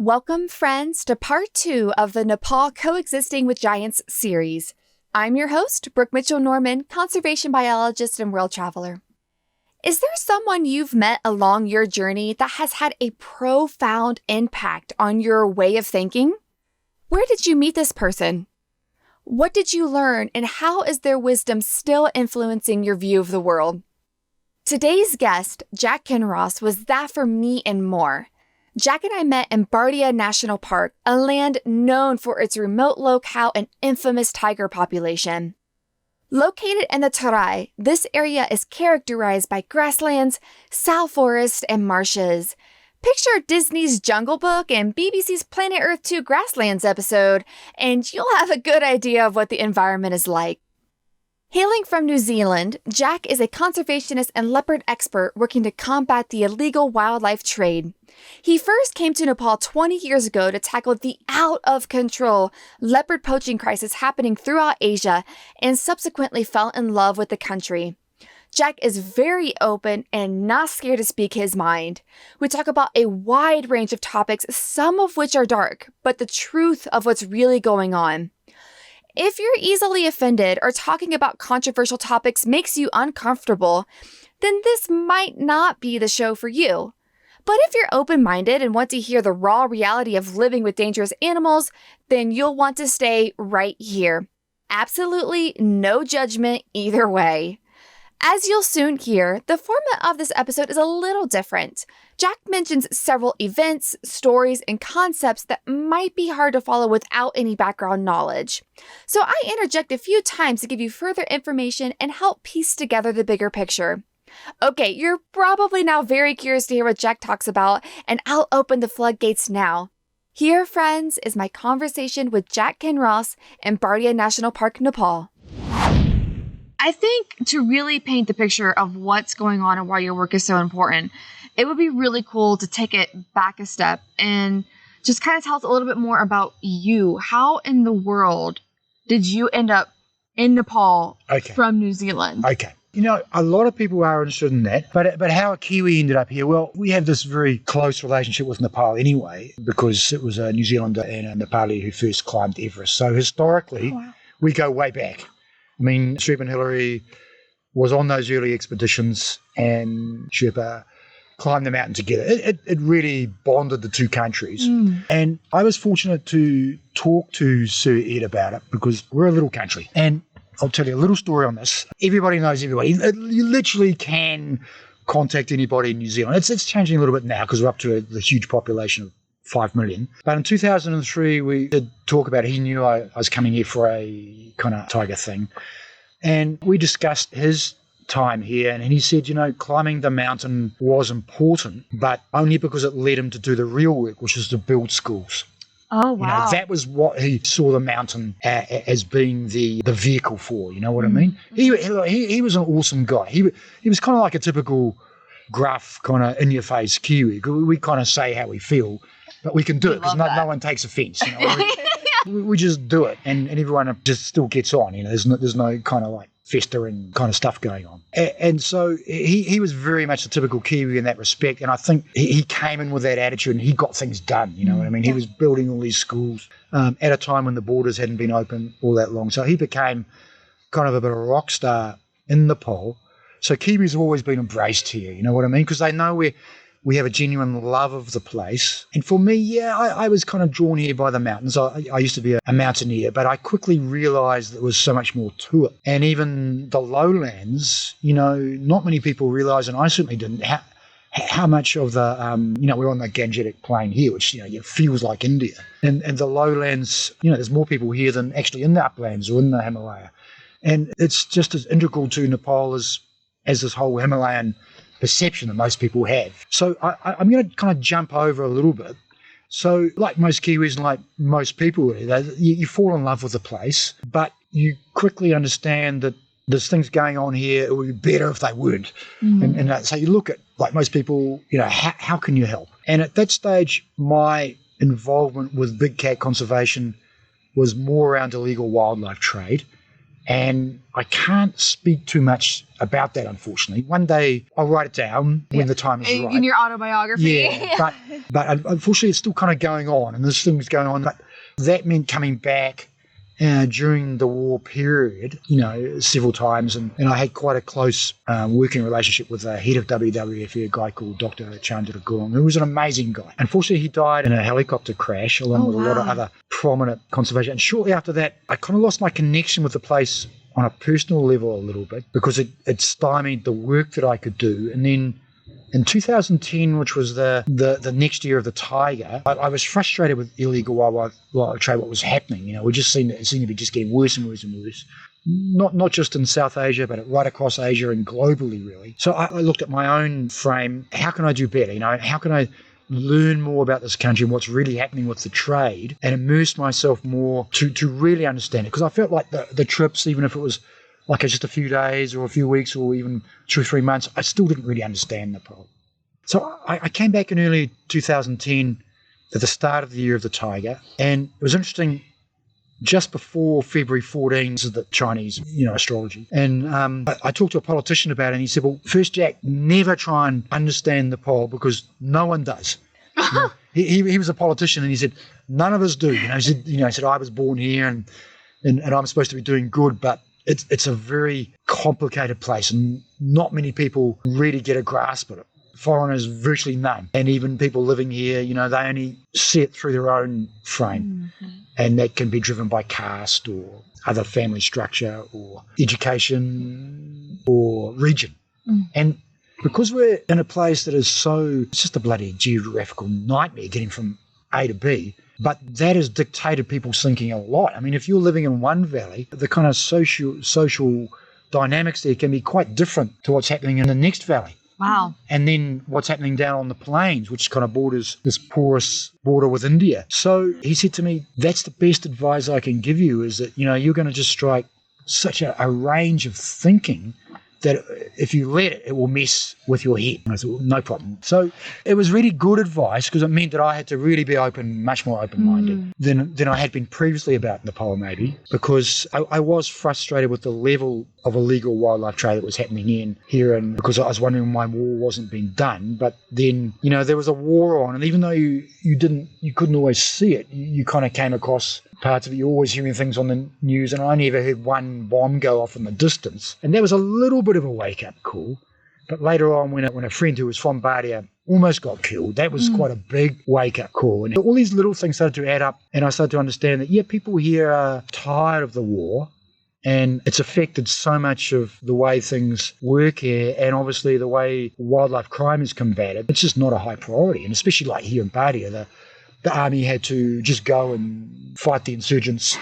Welcome, friends, to part 2 of the Nepal Coexisting with Giants series. I'm your host, Brooke Mitchell-Norman, conservation biologist and world traveler. Is there someone you've met along your journey that has had a profound impact on your way of thinking? Where did you meet this person? What did you learn, and how is their wisdom still influencing your view of the world? Today's guest, Jack Kinross, was that for me and more. Jack and I met in Bardia National Park, a land known for its remote locale and infamous tiger population. Located in the terai, this area is characterized by grasslands, sal forest, and marshes. Picture Disney's Jungle Book and BBC's Planet Earth 2 Grasslands episode, and you'll have a good idea of what the environment is like. Hailing from New Zealand, Jack is a conservationist and leopard expert working to combat the illegal wildlife trade. He first came to Nepal 20 years ago to tackle the out-of-control leopard poaching crisis happening throughout Asia and subsequently fell in love with the country. Jack is very open and not scared to speak his mind. We talk about a wide range of topics, some of which are dark, but the truth of what's really going on. If you're easily offended or talking about controversial topics makes you uncomfortable, then this might not be the show for you. But if you're open-minded and want to hear the raw reality of living with dangerous animals, then you'll want to stay right here. Absolutely no judgment either way. As you'll soon hear, the format of this episode is a little different. Jack mentions several events, stories, and concepts that might be hard to follow without any background knowledge. So I interject a few times to give you further information and help piece together the bigger picture. Okay, you're probably now very curious to hear what Jack talks about, and I'll open the floodgates now. Here, friends, is my conversation with Jack Kinross in Bardia National Park, Nepal. I think to really paint the picture of what's going on and why your work is so important, it would be really cool to take it back a step and just kind of tell us a little bit more about you. How in the world did you end up in Nepal from New Zealand? Okay. You know, a lot of people are interested in that, but how a Kiwi ended up here, well, we have this very close relationship with Nepal anyway, because it was a New Zealander and a Nepali who first climbed Everest. So historically, we go way back. I mean, Sherpa and Hillary was on those early expeditions, and Sherpa climbed the mountain together. It really bonded the two countries. And I was fortunate to talk to Sir Ed about it because we're a little country. And I'll tell you a little story on this. Everybody knows everybody. You literally can contact anybody in New Zealand. It's changing a little bit now because we're up to the huge population of 5 million. But in 2003, we did talk about it. He knew I was coming here for a kind of tiger thing. And we discussed his time here. And he said, you know, climbing the mountain was important, but only because it led him to do the real work, which is to build schools. Oh, wow. You know, that was what he saw the mountain as being the vehicle for, you know what I mean? He was an awesome guy. He was kind of like a typical gruff, kind of in-your-face Kiwi. We kind of say how we feel, but we can do it because no one takes offence. You know? we just do it, and everyone just still gets on. You know, there's no kind of like festering kind of stuff going on. And so he was very much a typical Kiwi in that respect, and I think he came in with that attitude and he got things done, you know what I mean? He was building all these schools at a time when the borders hadn't been open all that long. So he became kind of a bit of a rock star in Nepal. So Kiwis have always been embraced here, you know what I mean? Because they know we have a genuine love of the place. And for me, I was kind of drawn here by the mountains. I used to be a mountaineer, but I quickly realized there was so much more to it. And even the lowlands, you know, not many people realize, and I certainly didn't, how much of the, you know, we're on the Gangetic Plain here, which, you know, it feels like India. And the lowlands, you know, there's more people here than actually in the uplands or in the Himalaya. And it's just as integral to Nepal as this whole Himalayan perception that most people have. So I'm going to kind of jump over a little bit. So like most Kiwis and like most people, you fall in love with the place, but you quickly understand that there's things going on here. It would be better if they weren't. And so you look at, like most people, you know, how can you help? And at that stage, my involvement with big cat conservation was more around illegal wildlife trade. And I can't speak too much about that, unfortunately. One day I'll write it down when the time is right. In your autobiography. Yeah, but unfortunately it's still kind of going on, and this thing's going on. But that meant coming back during the war period, several times. And I had quite a close working relationship with the head of WWF, a guy called Dr. Chandra Gurung, who was an amazing guy. Unfortunately, he died in a helicopter crash along with a lot of other prominent conservation. And shortly after that, I kind of lost my connection with the place on a personal level a little bit because it stymied the work that I could do. And then in 2010, which was the next year of the tiger, I was frustrated with illegal wildlife trade, what was happening. We just seemed to be just getting worse and worse and worse. Not just in South Asia, but right across Asia and globally, really. So I looked at my own frame. How can I do better? How can I learn more about this country and what's really happening with the trade and immerse myself more to really understand it? Because I felt like the trips, even if it was like just a few days or a few weeks or even 2 or 3 months, I still didn't really understand Nepal. So I came back in early 2010 at the start of the year of the tiger, and it was interesting. Just before February 14, this is the Chinese, astrology. And I talked to a politician about it, and he said, well, first, Jack, never try and understand Nepal because no one does. He was a politician, and he said, none of us do. He said, I was born here, and I'm supposed to be doing good, but it's a very complicated place, and not many people really get a grasp of it. Foreigners, virtually none. And even people living here, they only see it through their own frame. Mm-hmm. And that can be driven by caste or other family structure or education or region. Mm. And because we're in a place that is it's just a bloody geographical nightmare getting from A to B, but that has dictated people's thinking a lot. I mean, if you're living in one valley, the kind of social dynamics there can be quite different to what's happening in the next valley. Wow. And then what's happening down on the plains, which kind of borders this porous border with India. So he said to me, that's the best advice I can give you, is that, you're going to just strike such a range of thinking that if you let it, it will mess with your head. And I said, well, no problem. So it was really good advice because it meant that I had to really be much more open-minded than I had been previously about Nepal, maybe, because I was frustrated with the level of illegal wildlife trade that was happening here, and because I was wondering why war wasn't being done. But then, there was a war on, and even though you couldn't always see it, you kind of came across parts of it. You're always hearing things on the news, and I never heard one bomb go off in the distance. And that was a little bit of a wake-up call. But later on, when a friend who was from Bardia almost got killed, that was quite a big wake-up call. And all these little things started to add up, and I started to understand that, people here are tired of the war, and it's affected so much of the way things work here, and obviously the way wildlife crime is combated. It's just not a high priority, and especially like here in Bardia, the army had to just go and fight the insurgents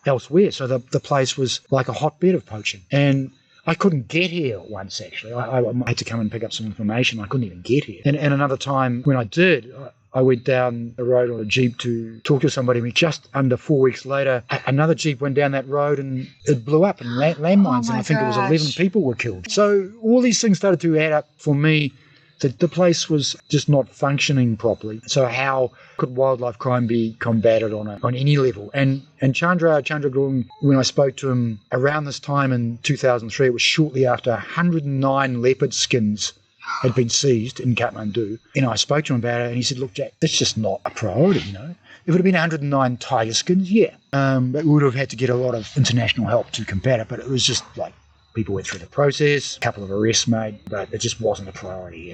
elsewhere. So the place was like a hotbed of poaching. And I couldn't get here once, actually. I had to come and pick up some information. I couldn't even get here. And another time when I did, I went down the road on a Jeep to talk to somebody. And just under 4 weeks later, another Jeep went down that road and it blew up, and landmines. And I think it was 11 people were killed. So all these things started to add up for me. The place was just not functioning properly. So how could wildlife crime be combated on any level? And Chandra Gurung, when I spoke to him around this time in 2003, it was shortly after 109 leopard skins had been seized in Kathmandu. And I spoke to him about it, and he said, look, Jack, that's just not a priority, If it had been 109 tiger skins, but we would have had to get a lot of international help to combat it. But it was just like, people went through the process, a couple of arrests made, but it just wasn't a priority.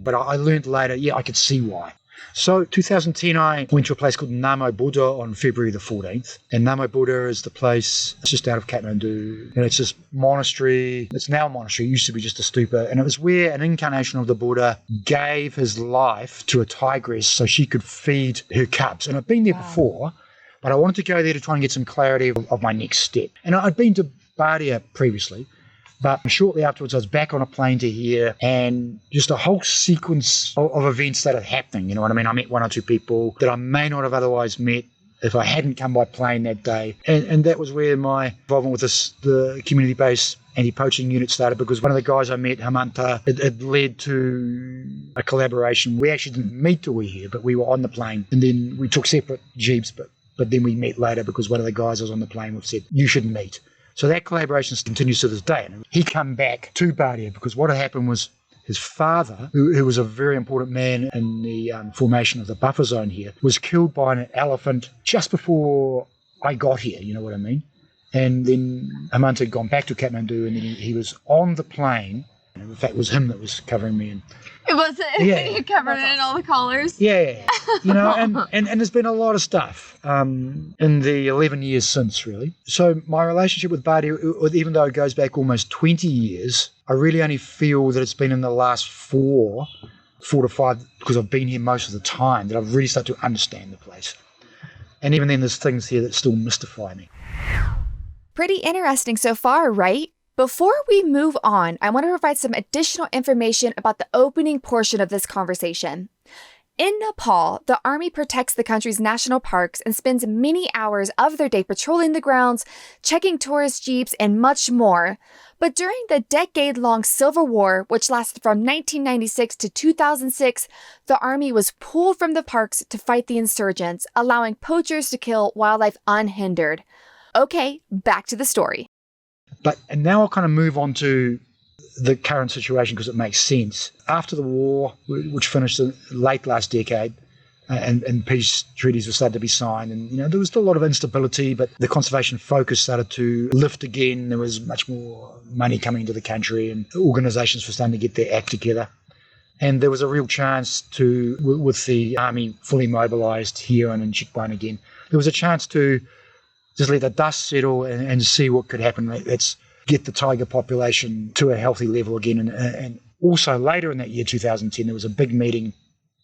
But I learned later, I could see why. So 2010, I went to a place called Namo Buddha on February the 14th. And Namo Buddha is the place, it's just out of Kathmandu. And it's this monastery. It's now a monastery. It used to be just a stupa. And it was where an incarnation of the Buddha gave his life to a tigress so she could feed her cubs. And I'd been there before, but I wanted to go there to try and get some clarity of my next step. And I'd been to Bardia previously, but shortly afterwards, I was back on a plane to here, and just a whole sequence of events started happening. You know what I mean? I met 1 or 2 people that I may not have otherwise met if I hadn't come by plane that day. And that was where my involvement with the community-based anti-poaching unit started, because one of the guys I met, Hamanta, it led to a collaboration. We actually didn't meet till we were here, but we were on the plane, and then we took separate jeeps, but then we met later because one of the guys I was on the plane with said, you should meet. So that collaboration continues to this day. And he come back to Bardia because what had happened was his father, who was a very important man in the formation of the buffer zone here, was killed by an elephant just before I got here, you know what I mean? And then Hemant had gone back to Kathmandu, and then he was on the plane. And in fact, it was him that was covering me. And it was it? Yeah. You covered it in all the collars? Yeah. You know, and there's been a lot of stuff in the 11 years since, really. So my relationship with Bardia, even though it goes back almost 20 years, I really only feel that it's been in the last 4 to 5, because I've been here most of the time, that I've really started to understand the place. And even then, there's things here that still mystify me. Pretty interesting so far, right? Before we move on, I want to provide some additional information about the opening portion of this conversation. In Nepal, the army protects the country's national parks and spends many hours of their day patrolling the grounds, checking tourist jeeps, and much more. But during the decade-long Civil War, which lasted from 1996 to 2006, the army was pulled from the parks to fight the insurgents, allowing poachers to kill wildlife unhindered. Okay, back to the story. And now I'll kind of move on to the current situation because it makes sense. After the war, which finished late last decade, and peace treaties were started to be signed, and there was still a lot of instability, but the conservation focus started to lift again. There was much more money coming into the country, and organisations were starting to get their act together. And there was a real chance to, with the army fully mobilised here and in Chikwan again, there was a chance to just let the dust settle and see what could happen. Let's get the tiger population to a healthy level again. And also later in that year, 2010, there was a big meeting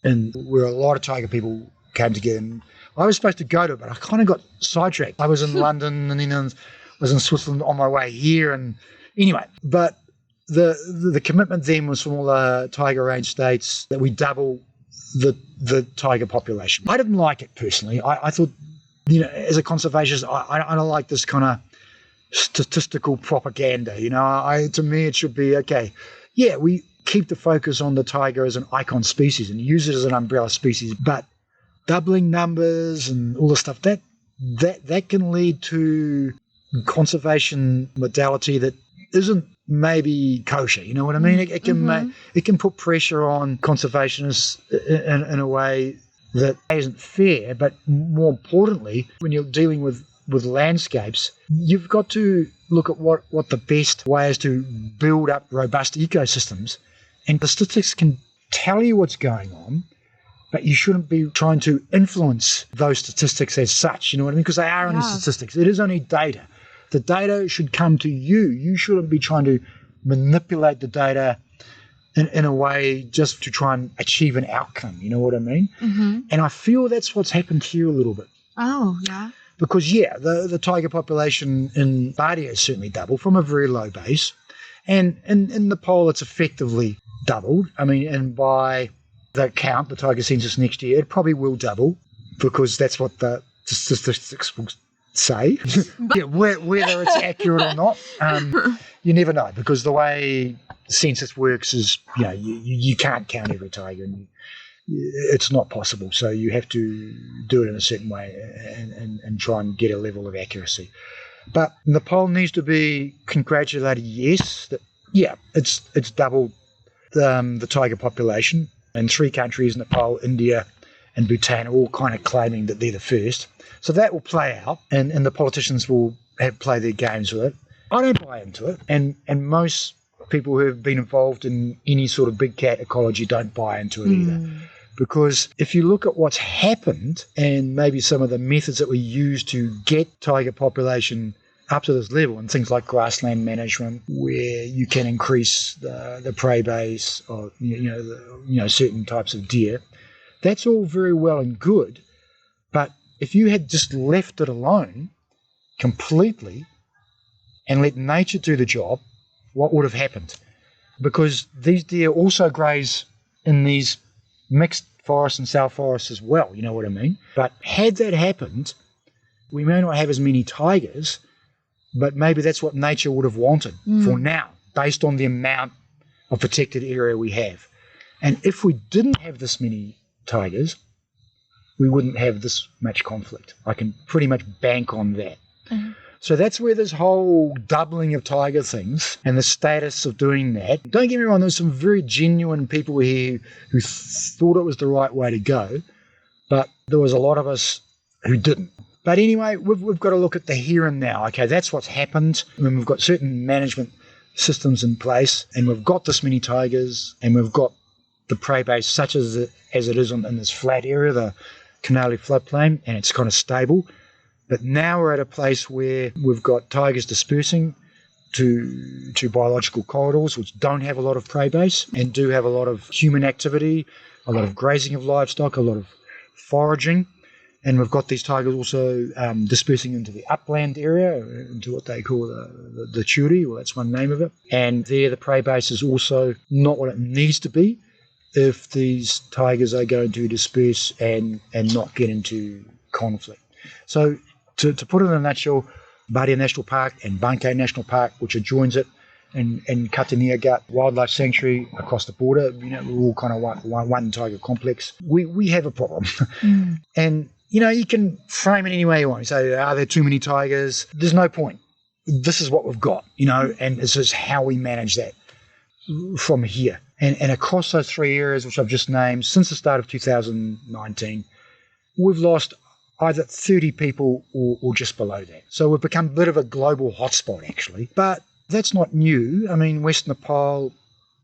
where a lot of tiger people came together. And I was supposed to go to it, but I kind of got sidetracked. I was in London and then I was in Switzerland on my way here. And anyway, but the commitment then was from all the tiger range states that we double the tiger population. I didn't like it personally. I thought, as a conservationist, I don't like this kind of statistical propaganda. To me, it should be, okay, yeah, we keep the focus on the tiger as an icon species and use it as an umbrella species, but doubling numbers and all the stuff, that can lead to conservation modality that isn't maybe kosher. You know what I mean? It can put pressure on conservationists in a way that isn't fair, but more importantly, when you're dealing with landscapes, you've got to look at what the best way is to build up robust ecosystems. And the statistics can tell you what's going on, but you shouldn't be trying to influence those statistics as such. You know what I mean? Because they are only statistics. It is only data. The data should come to you. You shouldn't be trying to manipulate the data in a way just to try and achieve an outcome. You know what I mean? Mm-hmm. And I feel that's what's happened here a little bit. Oh, yeah. Because, the tiger population in Bardia has certainly doubled from a very low base. And in Nepal, it's effectively doubled. I mean, and by the count, the tiger census next year, it probably will double because that's what the statistics will say. Whether it's accurate or not, you never know, because the way census works is, you can't count every tiger, and it's not possible. So you have to do it in a certain way and try and get a level of accuracy. But Nepal needs to be congratulated, yes, that it's doubled the tiger population, and 3 countries, Nepal, India, and Bhutan, are all kind of claiming that they're the first. So that will play out, and the politicians will play their games with it. I don't buy into it, and most people who have been involved in any sort of big cat ecology don't buy into it either. Because if you look at what's happened and maybe some of the methods that we use to get tiger population up to this level, and things like grassland management, where you can increase the prey base or certain types of deer, that's all very well and good. But if you had just left it alone completely and let nature do the job, what would have happened? Because these deer also graze in these mixed forests and south forests as well, you know what I mean? But had that happened, we may not have as many tigers, but maybe that's what nature would have wanted for now, based on the amount of protected area we have. And if we didn't have this many tigers, we wouldn't have this much conflict. I can pretty much bank on that. So that's where this whole doubling of tiger things and the status of doing that. Don't get me wrong, there's some very genuine people here who thought it was the right way to go, but there was a lot of us who didn't. But anyway, we've got to look at the here and now. Okay, that's what's happened. I mean, we've got certain management systems in place, and we've got this many tigers, and we've got the prey base such as it is in this flat area, the Canali floodplain, and it's kind of stable. But now we're at a place where we've got tigers dispersing to biological corridors, which don't have a lot of prey base and do have a lot of human activity, a lot of grazing of livestock, a lot of foraging. And we've got these tigers also dispersing into the upland area, into what they call the Churi, well, that's one name of it. And there the prey base is also not what it needs to be if these tigers are going to disperse and not get into conflict. So to put it in a nutshell, Bardia National Park and Bankai National Park, which adjoins it, and Kataniagat Wildlife Sanctuary across the border, we're all kind of one tiger complex. We have a problem. And you can frame it any way you want. You say, are there too many tigers? There's no point. This is what we've got, and this is how we manage that from here. And across those three areas, which I've just named, since the start of 2019, we've lost either 30 people or just below that. So we've become a bit of a global hotspot, actually. But that's not new. I mean, West Nepal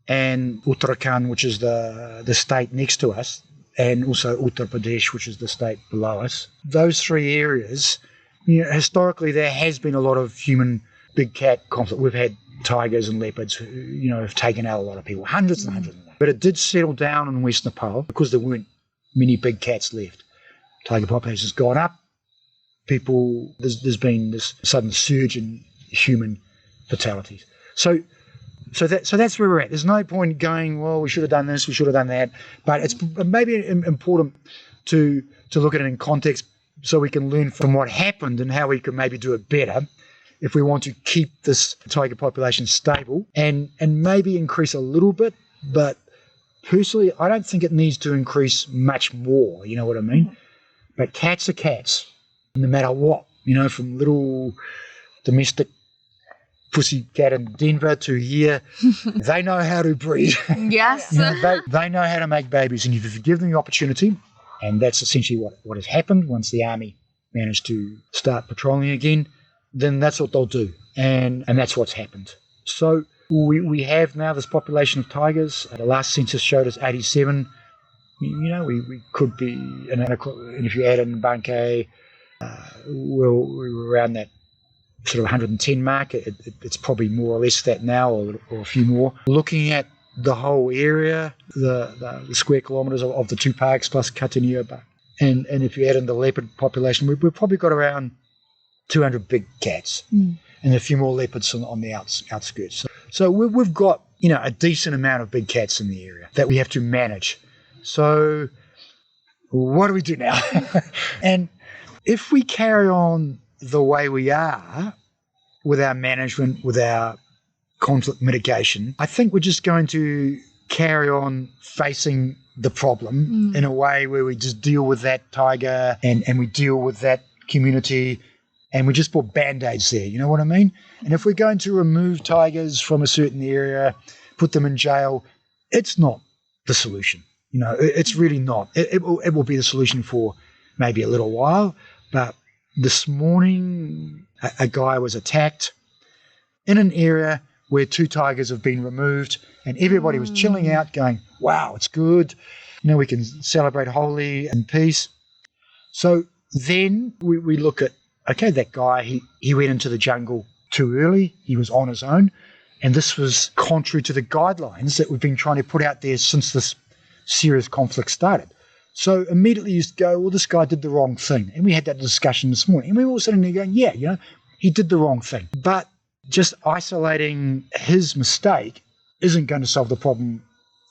and Uttarakhand, which is the state next to us, and also Uttar Pradesh, which is the state below us. Those three areas, historically there has been a lot of human big cat conflict. We've had tigers and leopards who, have taken out a lot of people, hundreds and hundreds of them. But it did settle down in West Nepal because there weren't many big cats left. Tiger population has gone up. There's been this sudden surge in human fatalities. So that's where we're at. There's no point going, well, we should have done this, we should have done that. But it's maybe important to look at it in context so we can learn from what happened and how we can maybe do it better if we want to keep this tiger population stable and maybe increase a little bit. But personally, I don't think it needs to increase much more, you know what I mean? But cats are cats, no matter what, from little domestic pussycat in Denver to here, they know how to breed. Yes. They know how to make babies, and if you give them the opportunity, and that's essentially what has happened once the army managed to start patrolling again, then that's what they'll do, and that's what's happened. So we have now this population of tigers. The last census showed us 87. We could be, and if you add in Bankai, we were around that sort of 110 mark. It's probably more or less that now, or a few more. Looking at the whole area, the square kilometres of the two parks plus Kataniagat, and if you add in the leopard population, we've probably got around 200 big cats and a few more leopards on the outskirts. So we've got a decent amount of big cats in the area that we have to manage. So what do we do now? And if we carry on the way we are with our management, with our conflict mitigation, I think we're just going to carry on facing the problem in a way where we just deal with that tiger and we deal with that community and we just put band-aids there, you know what I mean? And if we're going to remove tigers from a certain area, put them in jail, it's not the solution. It's really not. It will be the solution for maybe a little while, but this morning, a guy was attacked in an area where two tigers have been removed, and everybody was chilling out going, wow, it's good. We can celebrate Holi and peace. So then we look at, okay, that guy, he went into the jungle too early. He was on his own. And this was contrary to the guidelines that we've been trying to put out there since this serious conflict started. So immediately you go, well, this guy did the wrong thing. And we had that discussion this morning. And we were all sitting there going, yeah, he did the wrong thing. But just isolating his mistake isn't going to solve the problem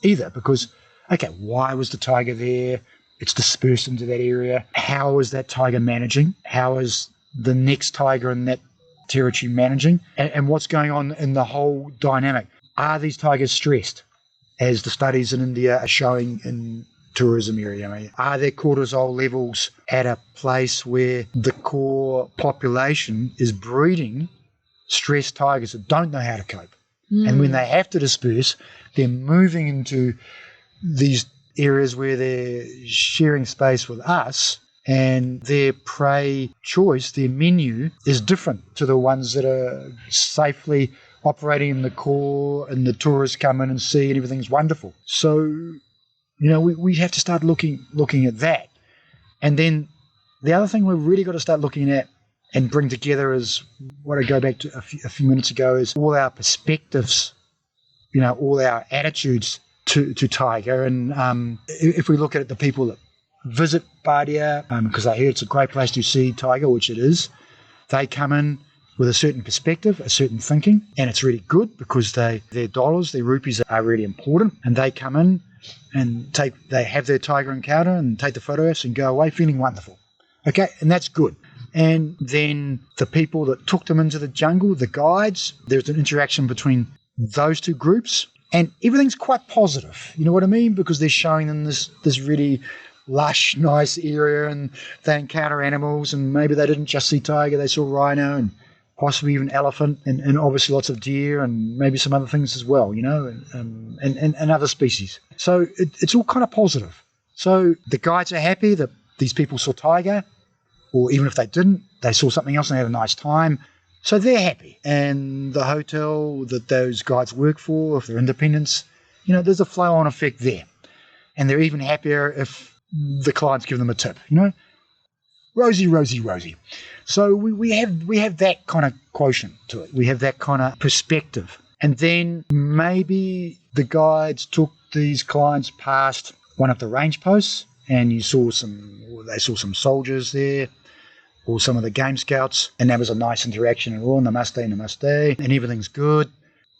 either because, okay, why was the tiger there? It's dispersed into that area. How is that tiger managing? How is the next tiger in that territory managing? And what's going on in the whole dynamic? Are these tigers stressed, as the studies in India are showing in tourism area? I mean, are their cortisol levels at a place where the core population is breeding stressed tigers that don't know how to cope? And when they have to disperse, they're moving into these areas where they're sharing space with us, and their prey choice, their menu, is different to the ones that are safely operating in the core and the tourists come in and see and everything's wonderful. So, we have to start looking at that. And then the other thing we've really got to start looking at and bring together is what I go back to a few minutes ago, is all our perspectives, all our attitudes to tiger. And if we look at it, the people that visit Bardia, because I hear it's a great place to see tiger, which it is, they come in with a certain perspective, a certain thinking, and it's really good because their dollars, their rupees are really important, and they come in and they have their tiger encounter and take the photographs and go away feeling wonderful. Okay, and that's good. And then the people that took them into the jungle, the guides, there's an interaction between those two groups, and everything's quite positive. You know what I mean? Because they're showing them this really lush, nice area, and they encounter animals, and maybe they didn't just see tiger, they saw rhino and possibly even elephant, and obviously lots of deer and maybe some other things as well, and other species. So it's all kind of positive. So the guides are happy that these people saw tiger, or even if they didn't, they saw something else and had a nice time. So they're happy. And the hotel that those guides work for, if they're independents, there's a flow-on effect there. And they're even happier if the clients give them a tip, Rosie, Rosie, Rosie. So we have that kind of quotient to it. We have that kind of perspective. And then maybe the guides took these clients past one of the range posts, and they saw some soldiers there, or some of the game scouts, and that was a nice interaction, and all namaste, and everything's good,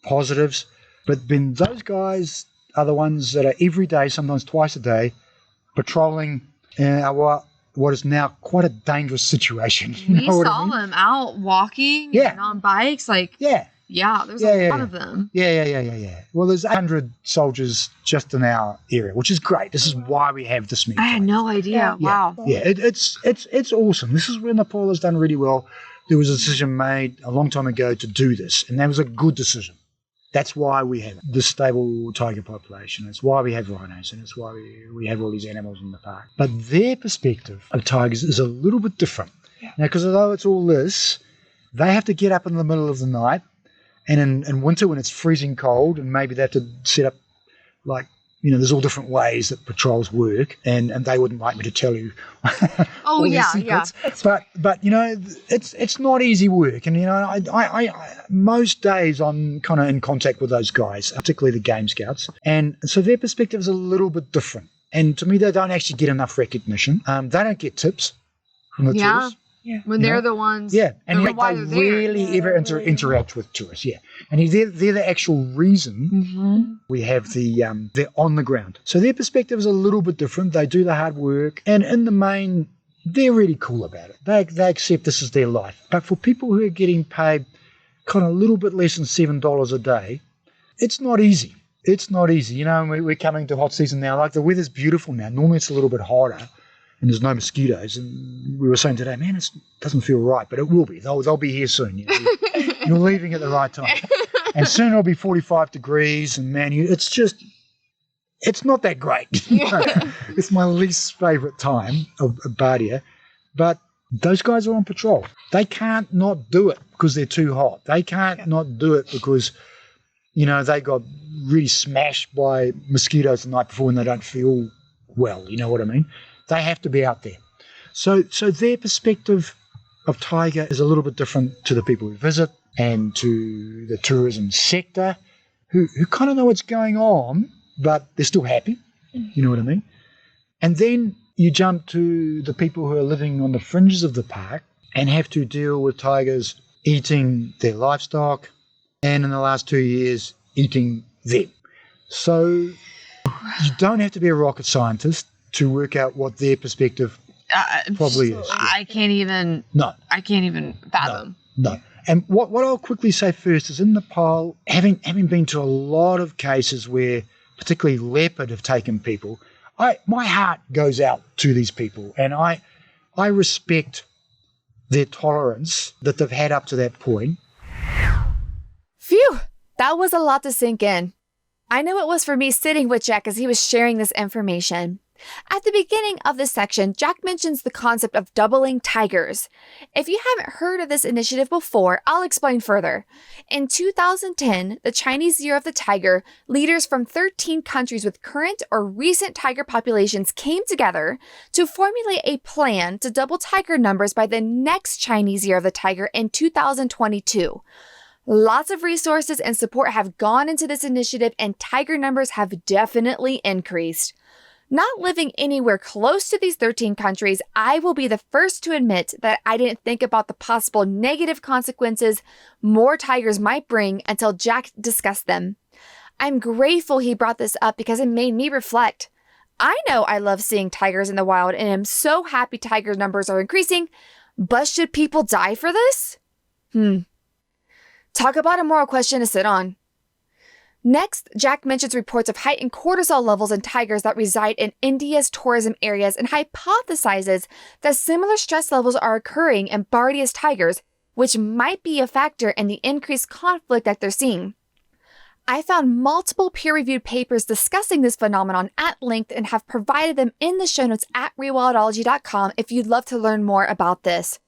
positives. But then those guys are the ones that are every day, sometimes twice a day, patrolling what is now quite a dangerous situation. We saw them out walking and on bikes. There's a lot of them. Yeah. Well, there's 100 soldiers just in our area, which is great. This is why we have this many. I had no idea. Wow. Yeah, it's awesome. This is where Nepal has done really well. There was a decision made a long time ago to do this, and that was a good decision. That's why we have the stable tiger population. It's why we have rhinos, and it's why we have all these animals in the park. But their perspective of tigers is a little bit different. Yeah. Now, because although it's all this, they have to get up in the middle of the night, and in winter when it's freezing cold, and maybe they have to set up, there's all different ways that patrols work, and they wouldn't like me to tell you all their secrets. But it's not easy work, and I most days I'm kind of in contact with those guys, particularly the game scouts, and so their perspective is a little bit different. And to me, they don't actually get enough recognition. They don't get tips from the tourists. Yeah. When they're the ones. Yeah, and they rarely ever interact with tourists. Yeah, and they're the actual reason we have they're on the ground. So their perspective is a little bit different. They do the hard work, and in the main, they're really cool about it. They accept this is their life. But for people who are getting paid kind of a little bit less than $7 a day, it's not easy. It's not easy. We're coming to hot season now. The weather's beautiful now. Normally it's a little bit hotter, and there's no mosquitoes. And we were saying today, man, it doesn't feel right, but it will be. They'll be here soon. You're leaving at the right time. And soon it'll be 45 degrees, and man, it's not that great. It's my least favourite time of Bardia. But those guys are on patrol. They can't not do it because they're too hot. They can't not do it because, they got really smashed by mosquitoes the night before and they don't feel well. You know what I mean? They have to be out there. So their perspective of tiger is a little bit different to the people who visit and to the tourism sector who kind of know what's going on, but they're still happy. You know what I mean? And then you jump to the people who are living on the fringes of the park and have to deal with tigers eating their livestock and in the last 2 years eating them. So you don't have to be a rocket scientist to work out what their perspective probably is. I can't even fathom. No. And what I'll quickly say first is in Nepal, having been to a lot of cases where particularly leopard have taken people, my heart goes out to these people, and I respect their tolerance that they've had up to that point. Phew, that was a lot to sink in. I know it was for me sitting with Jack as he was sharing this information. At the beginning of this section, Jack mentions the concept of doubling tigers. If you haven't heard of this initiative before, I'll explain further. In 2010, the Chinese Year of the Tiger, leaders from 13 countries with current or recent tiger populations came together to formulate a plan to double tiger numbers by the next Chinese Year of the Tiger in 2022. Lots of resources and support have gone into this initiative, and tiger numbers have definitely increased. Not living anywhere close to these 13 countries, I will be the first to admit that I didn't think about the possible negative consequences more tigers might bring until Jack discussed them. I'm grateful he brought this up because it made me reflect. I know I love seeing tigers in the wild and am so happy tiger numbers are increasing, but should people die for this? Talk about a moral question to sit on. Next, Jack mentions reports of heightened cortisol levels in tigers that reside in India's tourism areas and hypothesizes that similar stress levels are occurring in Bardia's tigers, which might be a factor in the increased conflict that they're seeing. I found multiple peer-reviewed papers discussing this phenomenon at length and have provided them in the show notes at rewildology.com if you'd love to learn more about this.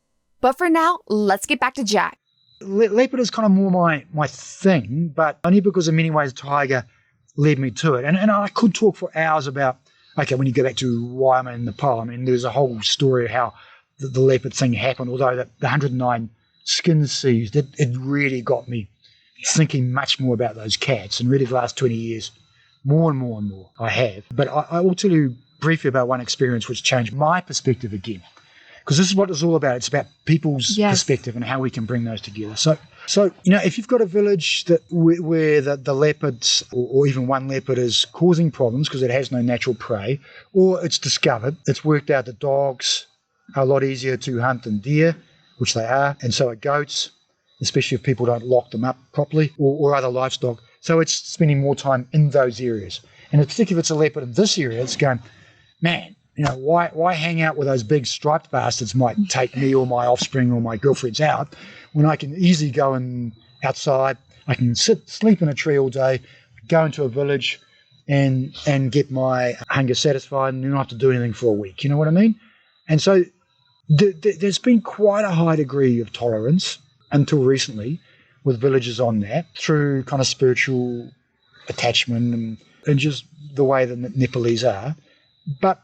But for now, let's get back to Jack. Leopard is kind of more my thing, but only because in many ways tiger led me to it. And I could talk for hours about, okay, when you go back to why I'm in Nepal, I mean, there's a whole story of how the leopard thing happened, although the 109 skins seized, it really got me thinking much more about those cats. And really the last 20 years, more and more and more I have. But I will tell you briefly about one experience which changed my perspective again. Because this is what it's all about. It's about people's perspective and how we can bring those together. So if you've got a village where the leopards or even one leopard is causing problems because it has no natural prey, or it's discovered, it's worked out that dogs are a lot easier to hunt than deer, which they are, and so are goats, especially if people don't lock them up properly, or other livestock. So it's spending more time in those areas. And particularly if it's a leopard in this area, it's going, man, why hang out with those big striped bastards might take me or my offspring or my girlfriends out when I can easily go outside, I can sleep in a tree all day, go into a village and get my hunger satisfied and not have to do anything for a week. You know what I mean? And so there's been quite a high degree of tolerance until recently with villagers on that through kind of spiritual attachment and just the way that Nepalese are. But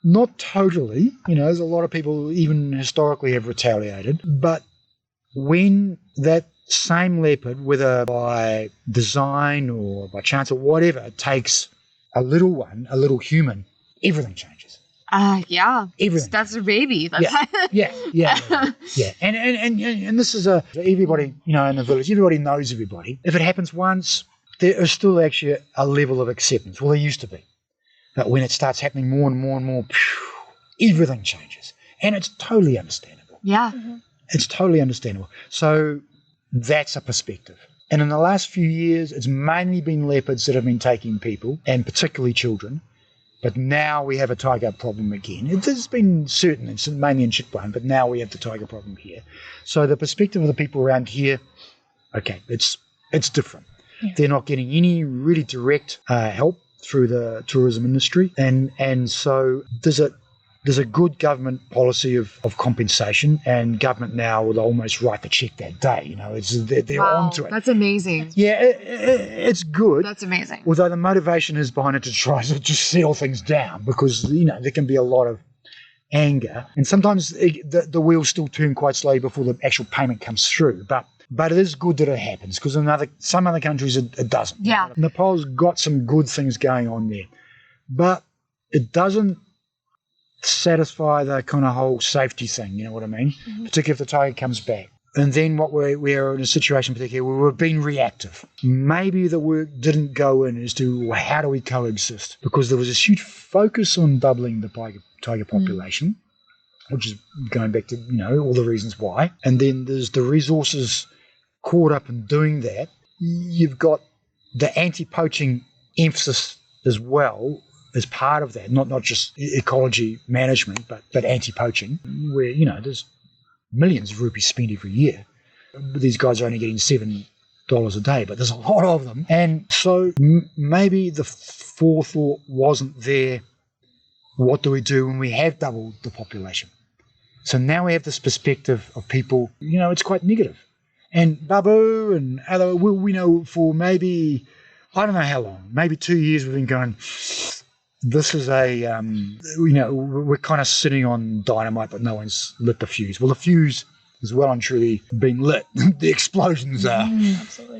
not totally, there's a lot of people even historically have retaliated, but when that same leopard, whether by design or by chance or whatever, takes a little one, a little human, everything changes. Yeah. Everything. That's a baby. Yeah. And this is everybody, in the village, everybody knows everybody. If it happens once, there is still actually a level of acceptance. Well, there used to be. But when it starts happening more and more and more, everything changes. And it's totally understandable. Yeah. It's totally understandable. So that's a perspective. And in the last few years, it's mainly been leopards that have been taking people, and particularly children. But now we have a tiger problem again. There's been certain, it's mainly in Chitwan, but now we have the tiger problem here. So the perspective of the people around here, okay, it's different. Yeah. They're not getting any really direct help through the tourism industry, and so there's a good government policy of compensation, and government now will almost write the check that day. They're onto it. That's amazing. Yeah, it's good. That's amazing. Although the motivation is behind it to try to just settle things down, because there can be a lot of anger, and sometimes the wheels still turn quite slowly before the actual payment comes through. But it is good that it happens, because in some other countries it doesn't. Yeah. Nepal's got some good things going on there. But it doesn't satisfy the kind of whole safety thing, you know what I mean? Mm-hmm. Particularly if the tiger comes back. And then what we're in a situation particularly where we've been reactive. Maybe the work didn't go in as to how do we coexist, because there was this huge focus on doubling the tiger population. Which is going back to, all the reasons why. And then there's the resources caught up in doing that. You've got the anti-poaching emphasis as well, as part of that, not just ecology management, but anti-poaching, where, there's millions of rupees spent every year. But these guys are only getting $7 a day, but there's a lot of them. And so maybe the forethought wasn't there. What do we do when we have doubled the population? So now we have this perspective of people, it's quite negative. And Babu and other, we know for maybe, I don't know how long, maybe 2 years we've been going, this is we're kind of sitting on dynamite, but no one's lit the fuse. Well, the fuse is well and truly being lit. The explosions are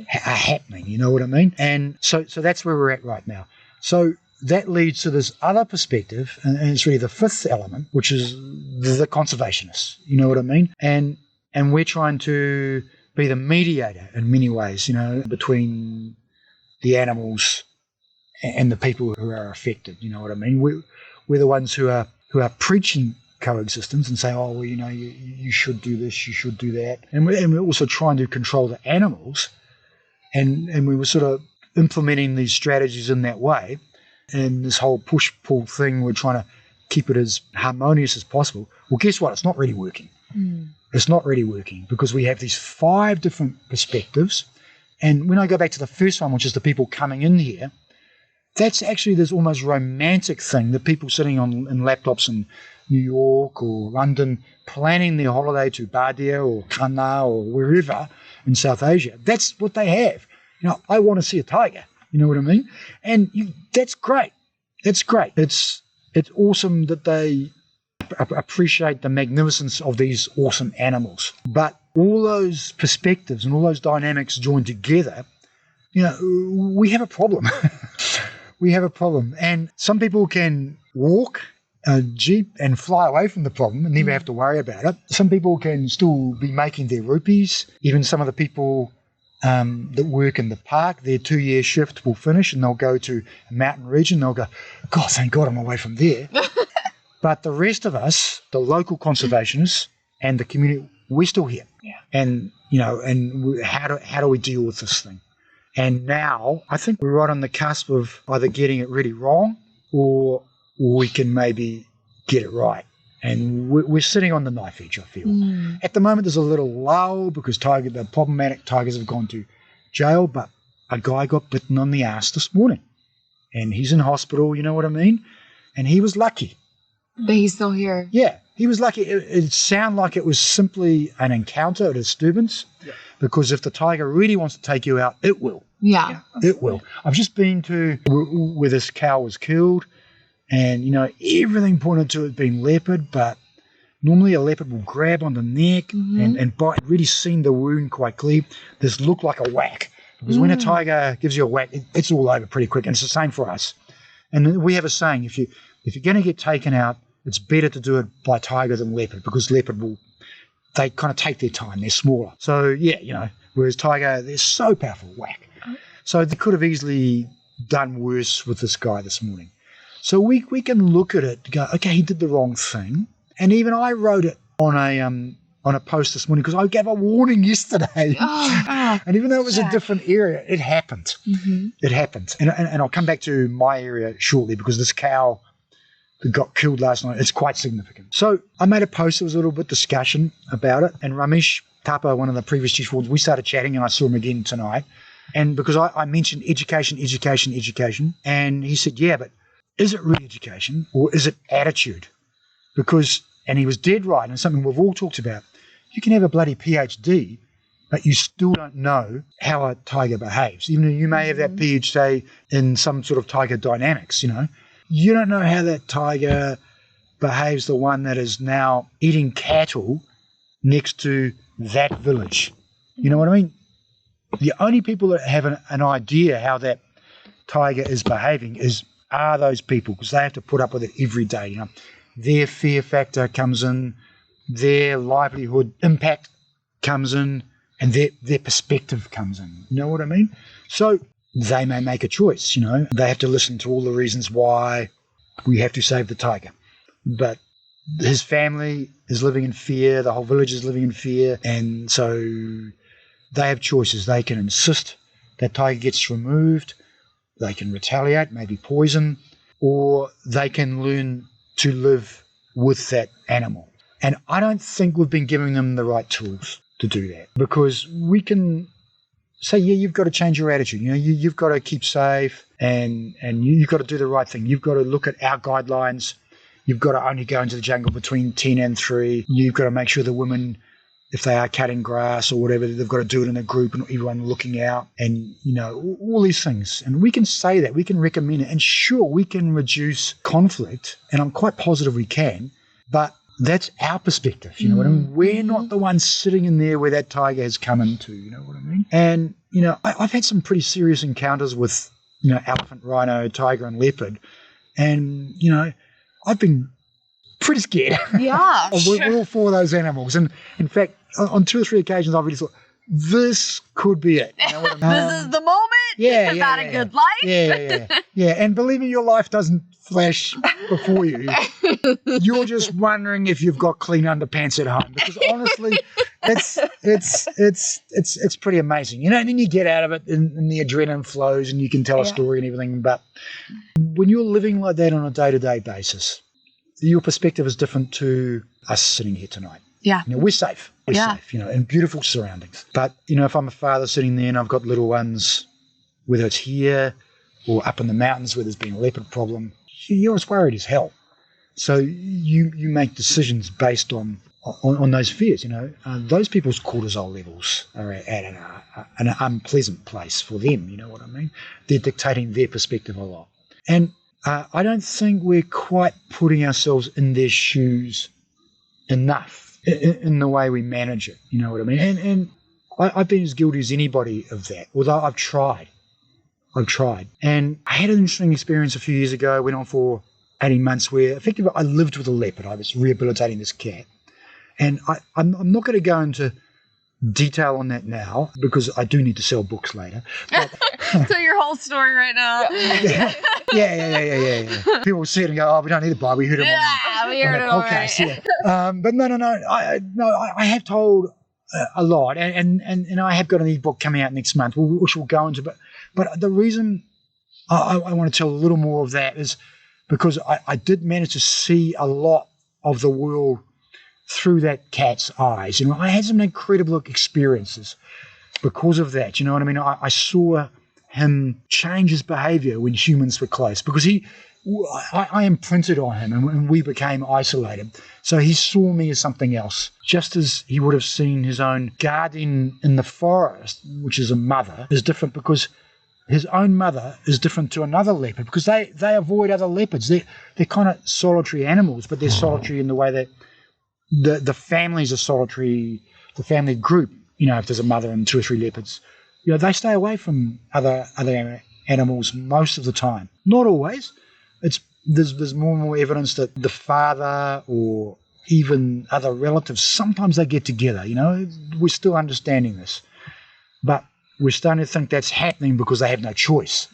happening, you know what I mean? And so that's where we're at right now. So that leads to this other perspective, and it's really the fifth element, which is the conservationists, you know what I mean? And we're trying to be the mediator in many ways, between the animals and the people who are affected, you know what I mean? We're the ones who are preaching coexistence and say, oh, well, you should do this, you should do that. And we're also trying to control the animals, and we were sort of implementing these strategies in that way. And this whole push-pull thing, we're trying to keep it as harmonious as possible. Well, guess what? It's not really working. It's not really working because we have these 5 different perspectives. And when I go back to the first one, which is the people coming in here, that's actually this almost romantic thing, the people sitting in laptops in New York or London planning their holiday to Bardia or Kana or wherever in South Asia. That's what they have. I want to see a tiger. You know what I mean? And that's great. That's great. It's awesome that they appreciate the magnificence of these awesome animals. But all those perspectives and all those dynamics joined together, we have a problem. We have a problem. And some people can walk a jeep and fly away from the problem and never have to worry about it. Some people can still be making their rupees. Even some of the people that work in the park, their 2-year shift will finish and they'll go to a mountain region. They'll go, God, thank God I'm away from there. But the rest of us, the local conservationists and the community, we're still here. Yeah. And, how do we deal with this thing? And now I think we're right on the cusp of either getting it really wrong or we can maybe get it right. And we're sitting on the knife edge, I feel. At the moment, there's a little lull because the problematic tigers have gone to jail, but a guy got bitten on the ass this morning. And he's in hospital, you know what I mean? And he was lucky. But he's still here. Yeah, he was lucky. It sounded like it was simply an encounter, a disturbance, because if the tiger really wants to take you out, it will. Yeah. It will. I've just been to where this cow was killed. And, everything pointed to it being leopard, but normally a leopard will grab on the neck and bite. Really seen the wound quite clear. This looked like a whack. Because when a tiger gives you a whack, it's all over pretty quick. And it's the same for us. And we have a saying, if you're going to get taken out, it's better to do it by tiger than leopard, because leopard they kind of take their time. They're smaller. So, whereas tiger, they're so powerful, whack. So they could have easily done worse with this guy this morning. So we can look at it and go, okay, he did the wrong thing. And even I wrote it on a post this morning because I gave a warning yesterday. And even though it was a different area, it happened. It happened. And I'll come back to my area shortly because this cow that got killed last night is quite significant. So I made a post. There was a little bit of discussion about it. And Ramesh Tapa, one of the previous chief wards, we started chatting and I saw him again tonight. And because I mentioned education. And he said, yeah, but is it really education or is it attitude? Because, and he was dead right, and something we've all talked about, you can have a bloody PhD, but you still don't know how a tiger behaves. Even though you may have that PhD in some sort of tiger dynamics, you don't know how that tiger behaves, the one that is now eating cattle next to that village. You know what I mean? The only people that have an idea how that tiger is behaving are those people, because they have to put up with it every day. Their fear factor comes in, their livelihood impact comes in, and their perspective comes in. You know what I mean? So they may make a choice. They have to listen to all the reasons why we have to save the tiger. But his family is living in fear, the whole village is living in fear, and so they have choices. They can insist that tiger gets removed. They can retaliate, maybe poison. or they can learn to live with that animal. And I don't think we've been giving them the right tools to do that, because we can say, yeah, you've got to change your attitude. You've got to keep safe, and you've got to do the right thing. You've got to look at our guidelines. You've got to only go into the jungle between 10 and 3. You've got to make sure the women, if they are cutting grass or whatever, they've got to do it in a group and everyone looking out, and, all these things. And we can say that, we can recommend it, and sure, we can reduce conflict, and I'm quite positive we can, but that's our perspective, you know what I mean? We're not the ones sitting in there where that tiger has come into, you know what I mean? And, I've had some pretty serious encounters with, elephant, rhino, tiger, and leopard, and, I've been pretty scared. Yeah, of all 4 of those animals. And in fact, on 2 or 3 occasions, I've really thought, this could be it. You know what I mean? This is the moment. Yeah, You've had a good life. Yeah. And believe me, your life doesn't flash before you. You're just wondering if you've got clean underpants at home, because honestly, it's pretty amazing. And then you get out of it, and the adrenaline flows, and you can tell a story and everything. But when you're living like that on a day-to-day basis, your perspective is different to us sitting here tonight. Yeah. We're safe. We're safe, in beautiful surroundings. But, if I'm a father sitting there and I've got little ones, whether it's here or up in the mountains where there's been a leopard problem, you're as worried as hell. So you make decisions based on those fears. Those people's cortisol levels are at an unpleasant place for them. You know what I mean? They're dictating their perspective a lot. And I don't think we're quite putting ourselves in their shoes enough in the way we manage it. You know what I mean? And I've been as guilty as anybody of that, although I've tried. And I had an interesting experience a few years ago. I went on for 18 months where effectively I lived with a leopard. I was rehabilitating this cat. And I'm not going to go into detail on that now, because I do need to sell books later. But, so your whole story right now. Yeah. People see it and go, "Oh, we don't need to buy. We heard it on we heard the it podcast." already. Yeah. But no. I have told a lot, and I have got an ebook coming out next month, which we'll go into. But the reason I want to tell a little more of that is because I did manage to see a lot of the world through that cat's eyes. I had some incredible experiences because of that. You know what I mean? I saw him change his behavior when humans were close, because I imprinted on him, and we became isolated. So he saw me as something else, just as he would have seen his own guardian in the forest, which is a mother, is different, because his own mother is different to another leopard, because they avoid other leopards. They're kind of solitary animals, but they're solitary in the way that the families are solitary, the family group, if there's a mother and 2 or 3 leopards, they stay away from other animals most of the time. Not always. There's more and more evidence that the father or even other relatives, sometimes they get together. We're still understanding this. But we're starting to think that's happening because they have no choice.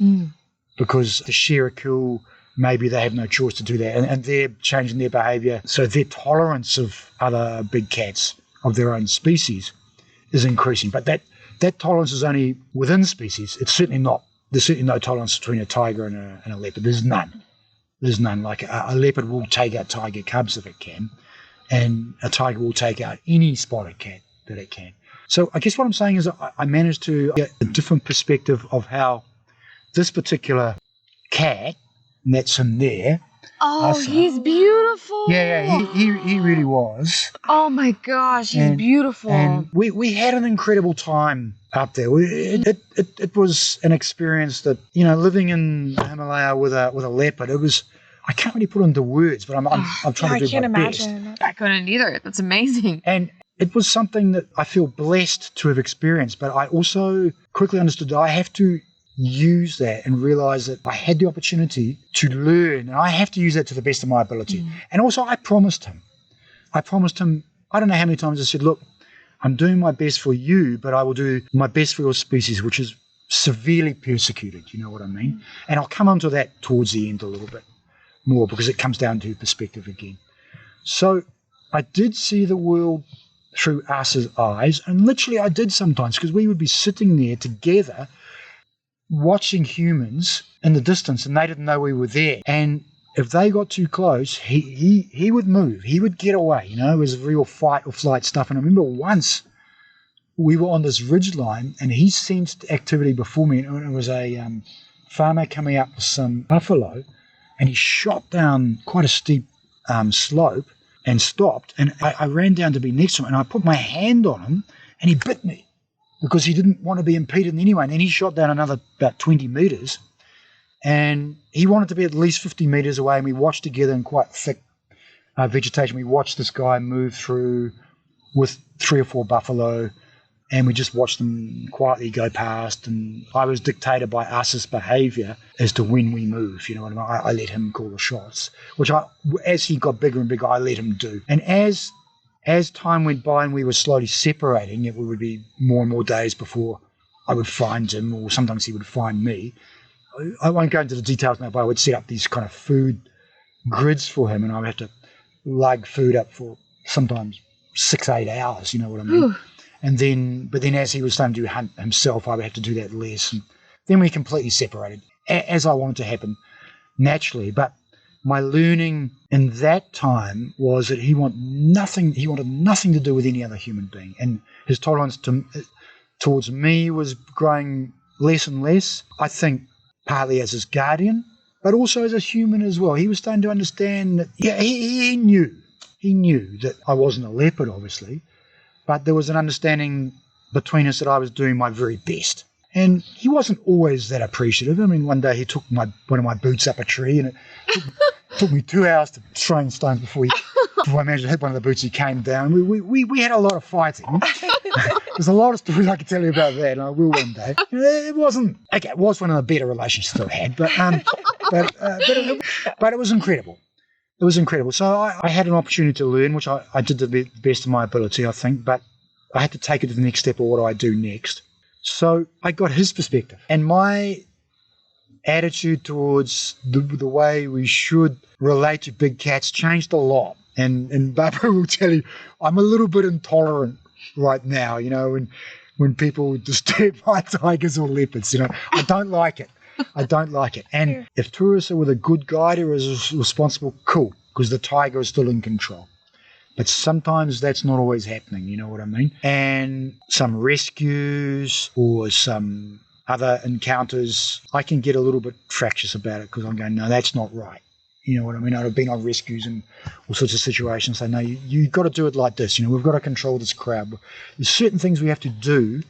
Because to share a kill, maybe they have no choice to do that, and they're changing their behaviour. So their tolerance of other big cats of their own species is increasing. But that tolerance is only within species. It's certainly not. There's certainly no tolerance between a tiger and a leopard. There's none. Like a leopard will take out tiger cubs if it can, and a tiger will take out any spotted cat that it can. So I guess what I'm saying is I managed to get a different perspective of how this particular cat, and that's him there. Oh, he's beautiful. Yeah, he really was. Oh my gosh, he's beautiful. And we had an incredible time up there. It was an experience that, living in the Himalaya with a leopard, it was, I can't really put it into words, but I'm trying to do my best. I can't imagine. I couldn't either. That's amazing. And it was something that I feel blessed to have experienced, but I also quickly understood that I have to use that and realize that I had the opportunity to learn, and I have to use that to the best of my ability. And also I promised him, I don't know how many times I said, look, I'm doing my best for you, but I will do my best for your species, which is severely persecuted. You know what I mean? And I'll come onto that towards the end a little bit more, because it comes down to perspective again. So I did see the world through us eyes, and literally I did sometimes, because we would be sitting there together watching humans in the distance, and they didn't know we were there. And if they got too close, he would move. He would get away. It was real fight or flight stuff. And I remember once we were on this ridge line, and he sensed activity before me, and it was a farmer coming up with some buffalo, and he shot down quite a steep slope and stopped. And I ran down to be next to him, and I put my hand on him, and he bit me because he didn't want to be impeded in any way. And then he shot down another about 20 metres, and he wanted to be at least 50 metres away, and we watched together in quite thick vegetation. We watched this guy move through with 3 or 4 buffalo, and we just watched them quietly go past, and I was dictated by us's behaviour as to when we move. You know what I mean? I let him call the shots, which as he got bigger and bigger, I let him do. And as time went by and we were slowly separating, it would be more and more days before I would find him, or sometimes he would find me. I won't go into the details now, but I would set up these kind of food grids for him, and I would have to lug food up for sometimes 6-8 hours, you know what I mean? Ooh. But then as he was starting to hunt himself, I would have to do that less. And then we completely separated, as I wanted to happen naturally. But my learning in that time was that he wanted nothing to do with any other human being. And his tolerance towards me was growing less and less, I think partly as his guardian, but also as a human as well. He was starting to understand that, he knew that I wasn't a leopard, obviously, but there was an understanding between us that I was doing my very best. And he wasn't always that appreciative. I mean, one day he took one of my boots up a tree, and it took me 2 hours to throw stones before I managed to hit one of the boots. He came down. We had a lot of fighting. There's a lot of stories I could tell you about that, and I will one day. It was one of the better relationships I've had, but it was incredible. It was incredible. So I had an opportunity to learn, which I did to the best of my ability, I think, but I had to take it to the next step of what do I do next. So I got his perspective, and my attitude towards the way we should relate to big cats changed a lot. And Barbara will tell you, I'm a little bit intolerant right now, when people disturb my tigers or leopards, I don't like it. And if tourists are with a good guide who is responsible, cool, because the tiger is still in control. But sometimes that's not always happening, you know what I mean? And some rescues or some other encounters, I can get a little bit fractious about it because I'm going, no, that's not right. You know what I mean? I've been on rescues and all sorts of situations. So, no, you've got to do it like this. We've got to control this crowd. There's certain things we have to do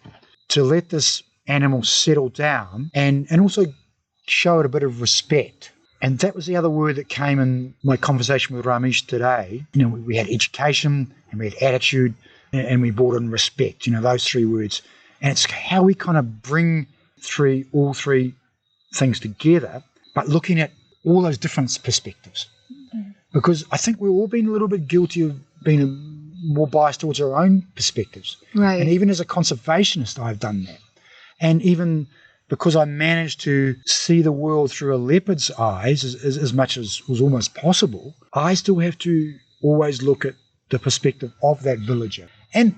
to let this animal settle down and also show it a bit of respect. And that was the other word that came in my conversation with Ramesh today. We had education and we had attitude and we brought in respect, those 3 words. And it's how we kind of bring all three things together, but looking at all those different perspectives. Mm-hmm. Because I think we've all been a little bit guilty of being more biased towards our own perspectives. Right. And even as a conservationist, I've done that. And even because I managed to see the world through a leopard's eyes as much as was almost possible, I still have to always look at the perspective of that villager. And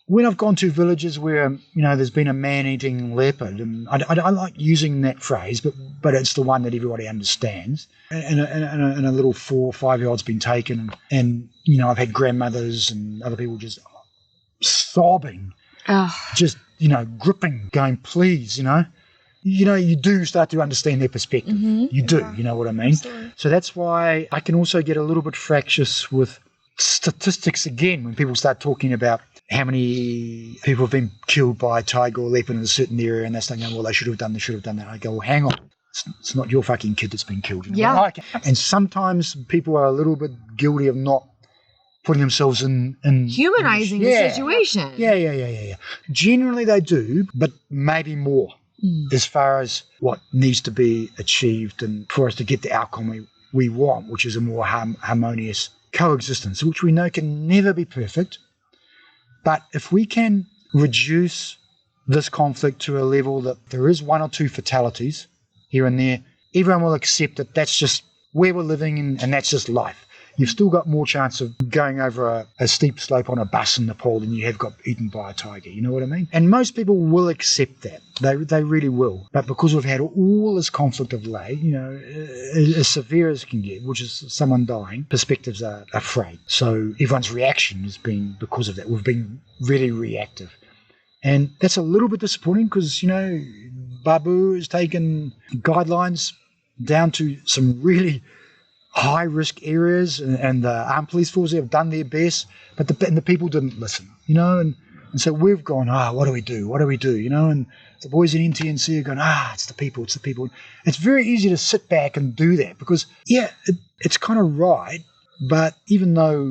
when I've gone to villages where, there's been a man-eating leopard, and I like using that phrase, but it's the one that everybody understands, and a little 4 or 5-year-old's been taken, and I've had grandmothers and other people just sobbing, just, gripping, going, please, you do start to understand their perspective. Mm-hmm. You do, you know what I mean? Absolutely. So that's why I can also get a little bit fractious with statistics again when people start talking about how many people have been killed by a tiger or leopard in a certain area, and they're saying, well, they should have done that. I go, well, hang on. It's not your fucking kid that's been killed. Yeah. And sometimes people are a little bit guilty of not putting themselves in humanizing the situation. Yeah. Generally they do, but maybe more as far as what needs to be achieved and for us to get the outcome we want, which is a more harmonious coexistence, which we know can never be perfect. But if we can reduce this conflict to a level that there is 1 or 2 fatalities here and there, everyone will accept that that's just where we're living and that's just life. you've still got more chance of going over a steep slope on a bus in Nepal than you have got eaten by a tiger. You know what I mean? And most people will accept that. They really will. But because we've had all this conflict of late, as severe as it can get, which is someone dying, perspectives are afraid. So everyone's reaction has been because of that. We've been really reactive. And that's a little bit disappointing because, Babu has taken guidelines down to some really high-risk areas, and the armed police forces have done their best, but the people didn't listen, and so we've gone, what do we do? What do we do? And the boys in NTNC are going, it's the people. It's very easy to sit back and do that because, it's kind of right, but even though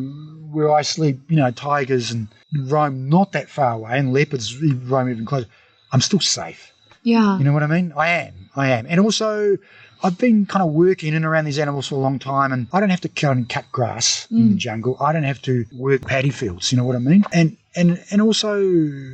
where I sleep, tigers and roam not that far away and leopards roam even closer, I'm still safe. Yeah. You know what I mean? I am. And also, I've been kind of working in and around these animals for a long time, and I don't have to cut grass in the jungle. I don't have to work paddy fields, you know what I mean? And also,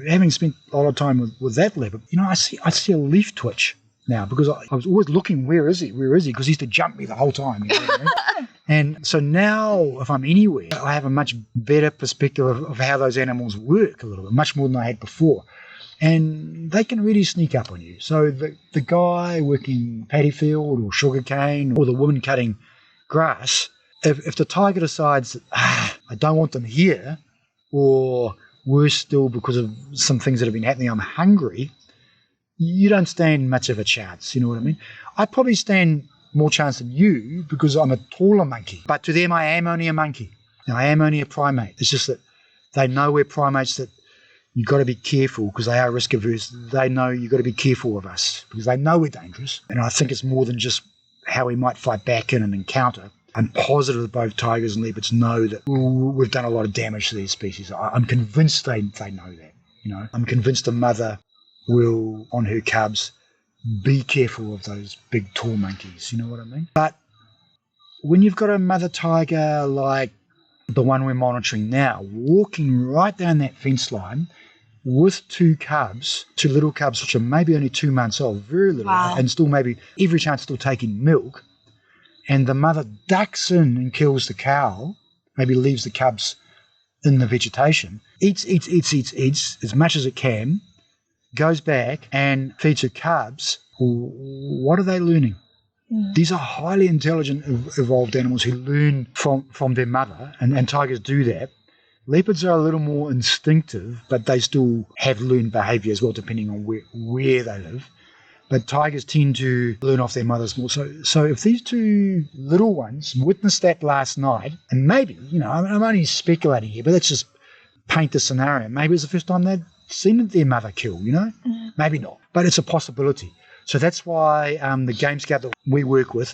having spent a lot of time with that leopard, I see a leaf twitch now because I was always looking, where is he? Because he used to jump me the whole time. You know what I mean? And so now, if I'm anywhere, I have a much better perspective of how those animals work a little bit, much more than I had before. And they can really sneak up on you. So the guy working paddy field or sugarcane or the woman cutting grass, if the tiger decides, I don't want them here, or worse still, because of some things that have been happening, I'm hungry, you don't stand much of a chance, you know what I mean? I probably stand more chance than you because I'm a taller monkey. But to them, I am only a monkey. I am only a primate. It's just that they know we're primates, that you've got to be careful because they are risk averse. They know you've got to be careful of us because they know we're dangerous. And I think it's more than just how we might fight back in an encounter. I'm positive that both tigers and leopards know that we've done a lot of damage to these species. I'm convinced they know that. I'm convinced a mother will, on her cubs, be careful of those big tall monkeys. You know what I mean? But when you've got a mother tiger like the one we're monitoring now, walking right down that fence line with two little cubs, which are maybe only 2 months old, very little, and still maybe every chance still taking milk, and the mother ducks in and kills the cow, maybe leaves the cubs in the vegetation, eats as much as it can, goes back and feeds her cubs. What are they learning? These are highly intelligent, evolved animals who learn from their mother, and tigers do that. Leopards are a little more instinctive, but they still have learned behaviour as well, depending on where they live. But tigers tend to learn off their mothers more. So if these two little ones witnessed that last night, and maybe, I'm only speculating here, but let's just paint the scenario. Maybe it's the first time they'd seen their mother killed, Maybe not, but it's a possibility. So that's why the Game Scout that we work with,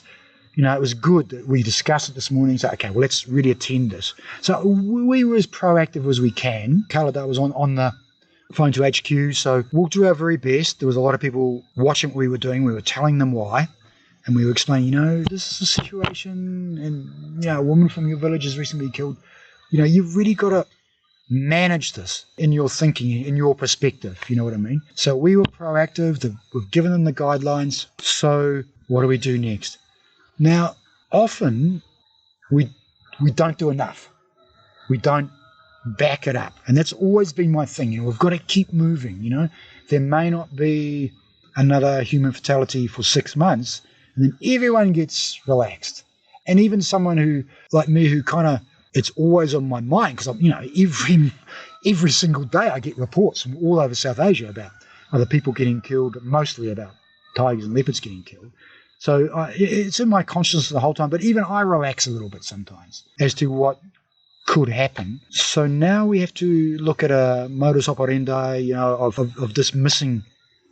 it was good that we discussed it this morning. So, okay, well, let's really attend this. So we were as proactive as we can. Kalada was on the phone to HQ, so we'll do our very best. There was a lot of people watching what we were doing. We were telling them why, and we were explaining, this is a situation, and, a woman from your village is recently killed. You've really got to manage this in your thinking, in your perspective, you know what I mean? So we were proactive, we've given them the guidelines, so what do we do next? Now, often we don't do enough. We don't back it up, and that's always been my thing. We've got to keep moving, There may not be another human fatality for 6 months, and then everyone gets relaxed. And even someone who, like me, who kind of, it's always on my mind because every single day I get reports from all over South Asia about other people getting killed, mostly about tigers and leopards getting killed. So it's in my consciousness the whole time, but even I relax a little bit sometimes as to what could happen. So now we have to look at a modus operandi, of dismissing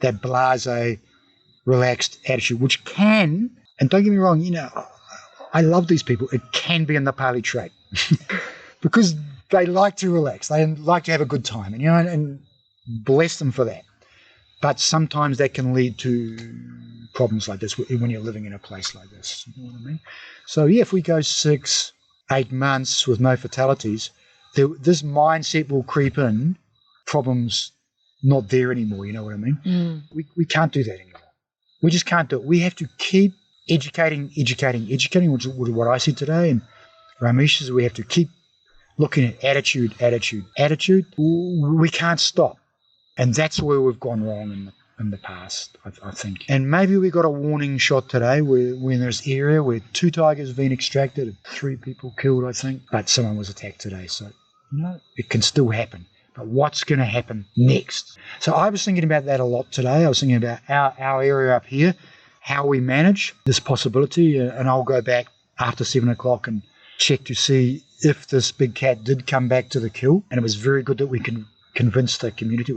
that blasé, relaxed attitude, which can, and don't get me wrong, I love these people. It can be a Nepali trait because they like to relax. They like to have a good time, and bless them for that. But sometimes that can lead to problems like this when you're living in a place like this. You know what I mean? So, if we go 6-8 months with no fatalities, this mindset will creep in, problems not there anymore, you know what I mean? We can't do that anymore. We just can't do it. We have to keep educating, which is what I said today, and Ramesh's, we have to keep looking at attitude. We can't stop. And that's where we've gone wrong in the past, I think. And maybe we got a warning shot today we're in this area where 2 tigers have been extracted, 3 people killed, I think, but someone was attacked today. So, it can still happen. But what's going to happen next? So I was thinking about that a lot today. I was thinking about our area up here, how we manage this possibility, and I'll go back after 7 o'clock and check to see if this big cat did come back to the kill. And it was very good that we can convince the community. It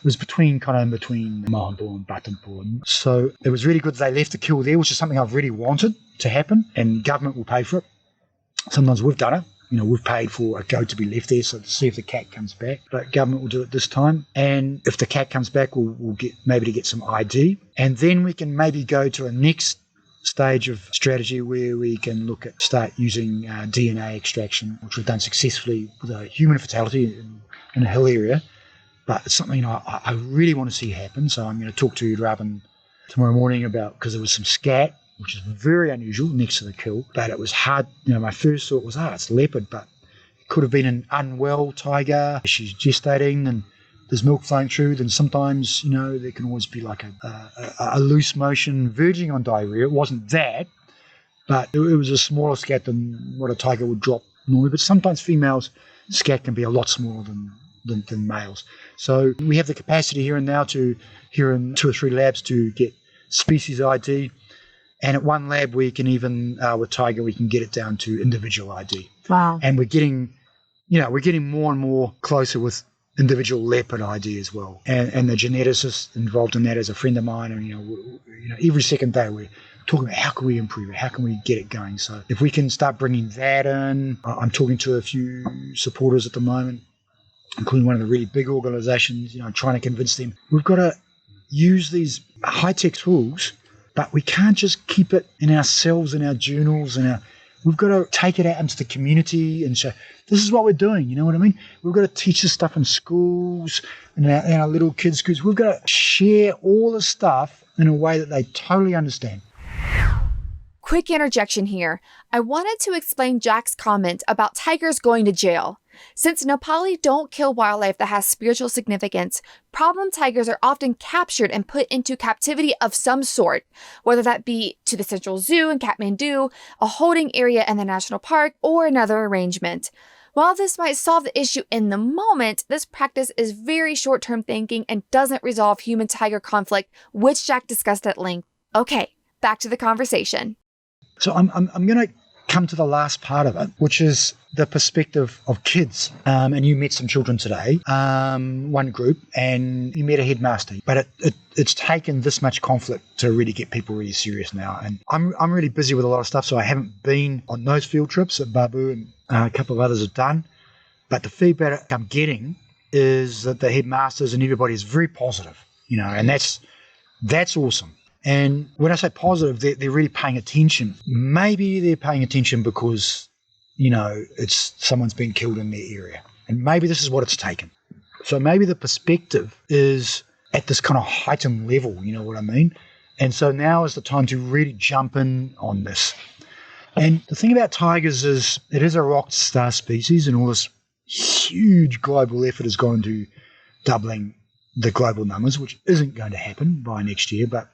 was between Mahanpo and Batampo. So it was really good that they left the kill there, which is something I've really wanted to happen, and government will pay for it. Sometimes we've done it. We've paid for a goat to be left there so to see if the cat comes back. But government will do it this time. And if the cat comes back, we'll get some ID. And then we can maybe go to a next stage of strategy where we can start using DNA extraction, which we've done successfully with a human fatality in a hill area. But it's something I really want to see happen. So I'm going to talk to Rabin tomorrow morning about, because there was some scat, which is very unusual next to the kill, but it was hard. My first thought was, it's leopard, but it could have been an unwell tiger. She's gestating and there's milk flowing through. Then sometimes, there can always be like a loose motion verging on diarrhea. It wasn't that, but it was a smaller scat than what a tiger would drop normally. But sometimes females' scat can be a lot smaller than males. So we have the capacity here and now here in 2 or 3 labs to get species ID. And at one lab, we can even, with tiger, we can get it down to individual ID. Wow. And we're getting more and more closer with individual leopard ID as well. And the geneticist involved in that is a friend of mine. And, every second day we're talking about how can we improve it? How can we get it going? So if we can start bringing that in, I'm talking to a few supporters at the moment, including one of the really big organizations, trying to convince them we've got to use these high-tech tools, but we can't just keep it in ourselves, in our journals, we've got to take it out into the community and show this is what we're doing. You know what I mean? We've got to teach this stuff in schools and our little kids' schools. We've got to share all the stuff in a way that they totally understand. Quick interjection here. I wanted to explain Jack's comment about tigers going to jail. Since Nepali don't kill wildlife that has spiritual significance, problem tigers are often captured and put into captivity of some sort, whether that be to the Central Zoo in Kathmandu, a holding area in the national park, or another arrangement. While this might solve the issue in the moment, this practice is very short-term thinking and doesn't resolve human-tiger conflict, which Jack discussed at length. Okay, back to the conversation. So I'm going to come to the last part of it, which is the perspective of kids. And you met some children today, one group, and you met a headmaster. But it's taken this much conflict to really get people really serious now. And I'm really busy with a lot of stuff, so I haven't been on those field trips that Babu and a couple of others have done. But the feedback I'm getting is that the headmasters and everybody is very positive, and that's awesome. And when I say positive, they're really paying attention. Maybe they're paying attention because, it's someone's been killed in their area. And maybe this is what it's taken. So maybe the perspective is at this kind of heightened level, you know what I mean? And so now is the time to really jump in on this. And the thing about tigers is it is a rock star species, and all this huge global effort has gone into doubling the global numbers, which isn't going to happen by next year, but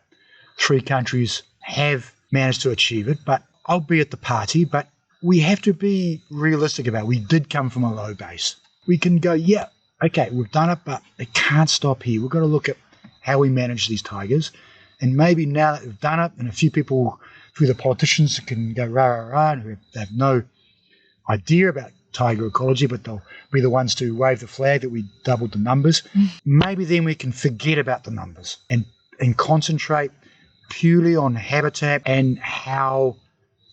3 countries have managed to achieve it. But I'll be at the party, but we have to be realistic about it. We did come from a low base. We can go, yeah, okay, we've done it, but it can't stop here. We've got to look at how we manage these tigers. And maybe now that we've done it, and a few people through the politicians can go rah, rah, rah, and they have no idea about tiger ecology, but they'll be the ones to wave the flag that we doubled the numbers. Maybe then we can forget about the numbers and concentrate purely on habitat and how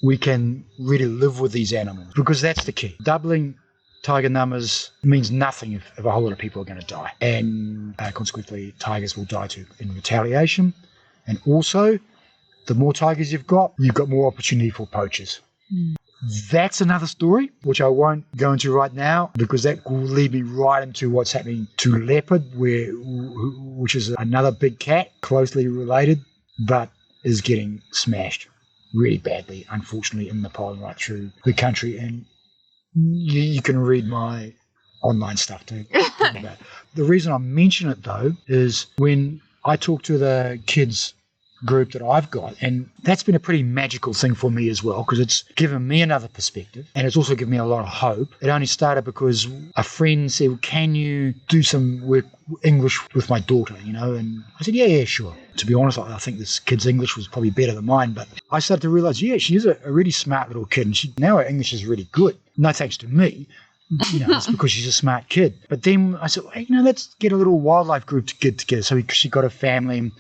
we can really live with these animals, because that's the key. Doubling tiger numbers means nothing if a whole lot of people are going to die, and consequently tigers will die too in retaliation. And also, the more tigers you've got more opportunity for poachers. That's another story, which I won't go into right now, because that will lead me right into what's happening to leopard, which is another big cat, closely related, but is getting smashed. really badly, unfortunately, in Nepal and right through the country. And you can read my online stuff too. The reason I mention it, though, is when I talk to the kids group that I've got, and that's been a pretty magical thing for me as well, because it's given me another perspective, and it's also given me a lot of hope. It only started because a friend said, well, can you do some work English with my daughter, and I said, yeah, sure. To be honest, I think this kid's English was probably better than mine, but I started to realize, she is a really smart little kid, and now her English is really good. No thanks to me. It's because she's a smart kid. But then I said, hey, let's get a little wildlife group to get together. So she got a family. And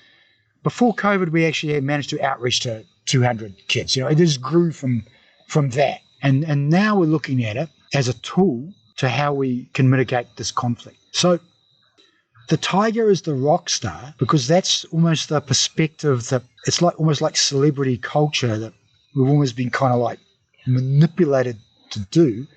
before COVID, we actually had managed to outreach to 200 kids. It just grew from that. And now we're looking at it as a tool to how we can mitigate this conflict. So the tiger is the rock star because that's almost the perspective that it's almost like celebrity culture that we've almost been kind of like manipulated to do.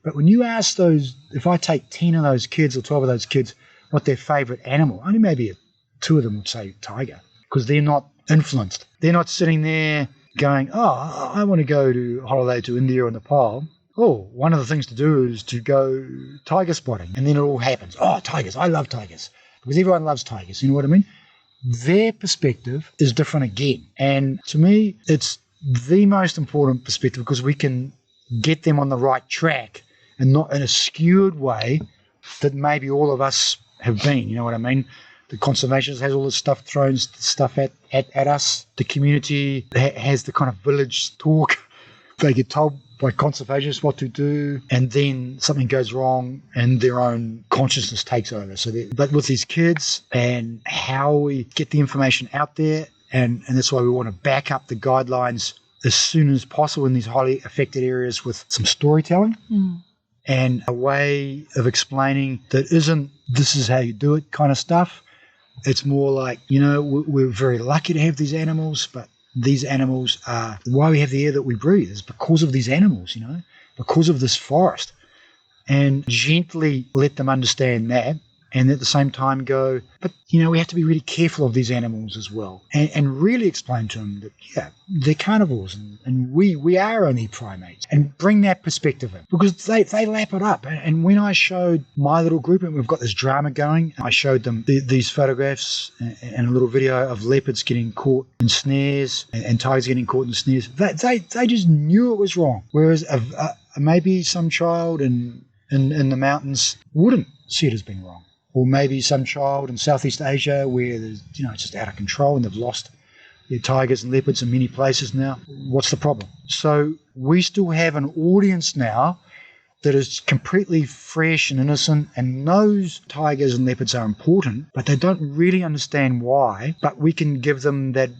But when you ask those, if I take 10 of those kids or 12 of those kids what their favourite animal, only maybe 2 of them would say tiger because they're not influenced. They're not sitting there going, oh, I want to go to holiday to India or Nepal. Oh, one of the things to do is to go tiger spotting. And then it all happens. Oh, tigers. I love tigers. Because everyone loves tigers. You know what I mean? Their perspective is different again. And to me, it's the most important perspective because we can get them on the right track and not in a skewed way that maybe all of us have been. You know what I mean? The conservationists has all this stuff thrown stuff at us. The community has the kind of village talk. They get told by conservationists what to do, and then something goes wrong and their own consciousness takes over. But with these kids and how we get the information out there, and that's why we want to back up the guidelines as soon as possible in these highly affected areas with some storytelling and a way of explaining that isn't this is how you do it kind of stuff. It's more like, we're very lucky to have these animals, but these animals are why we have the air that we breathe is because of these animals, because of this forest. And gently let them understand that. And at the same time go, but, we have to be really careful of these animals as well. And really explain to them that, they're carnivores and we are only primates. And bring that perspective in. Because they lap it up. And when I showed my little group, and we've got this drama going, I showed them these photographs and a little video of leopards getting caught in snares and tigers getting caught in snares. They just knew it was wrong. Whereas maybe some child in the mountains wouldn't see it as being wrong. Or maybe some child in Southeast Asia where there's, it's just out of control and they've lost their tigers and leopards in many places now. What's the problem? So we still have an audience now that is completely fresh and innocent and knows tigers and leopards are important, but they don't really understand why. But we can give them that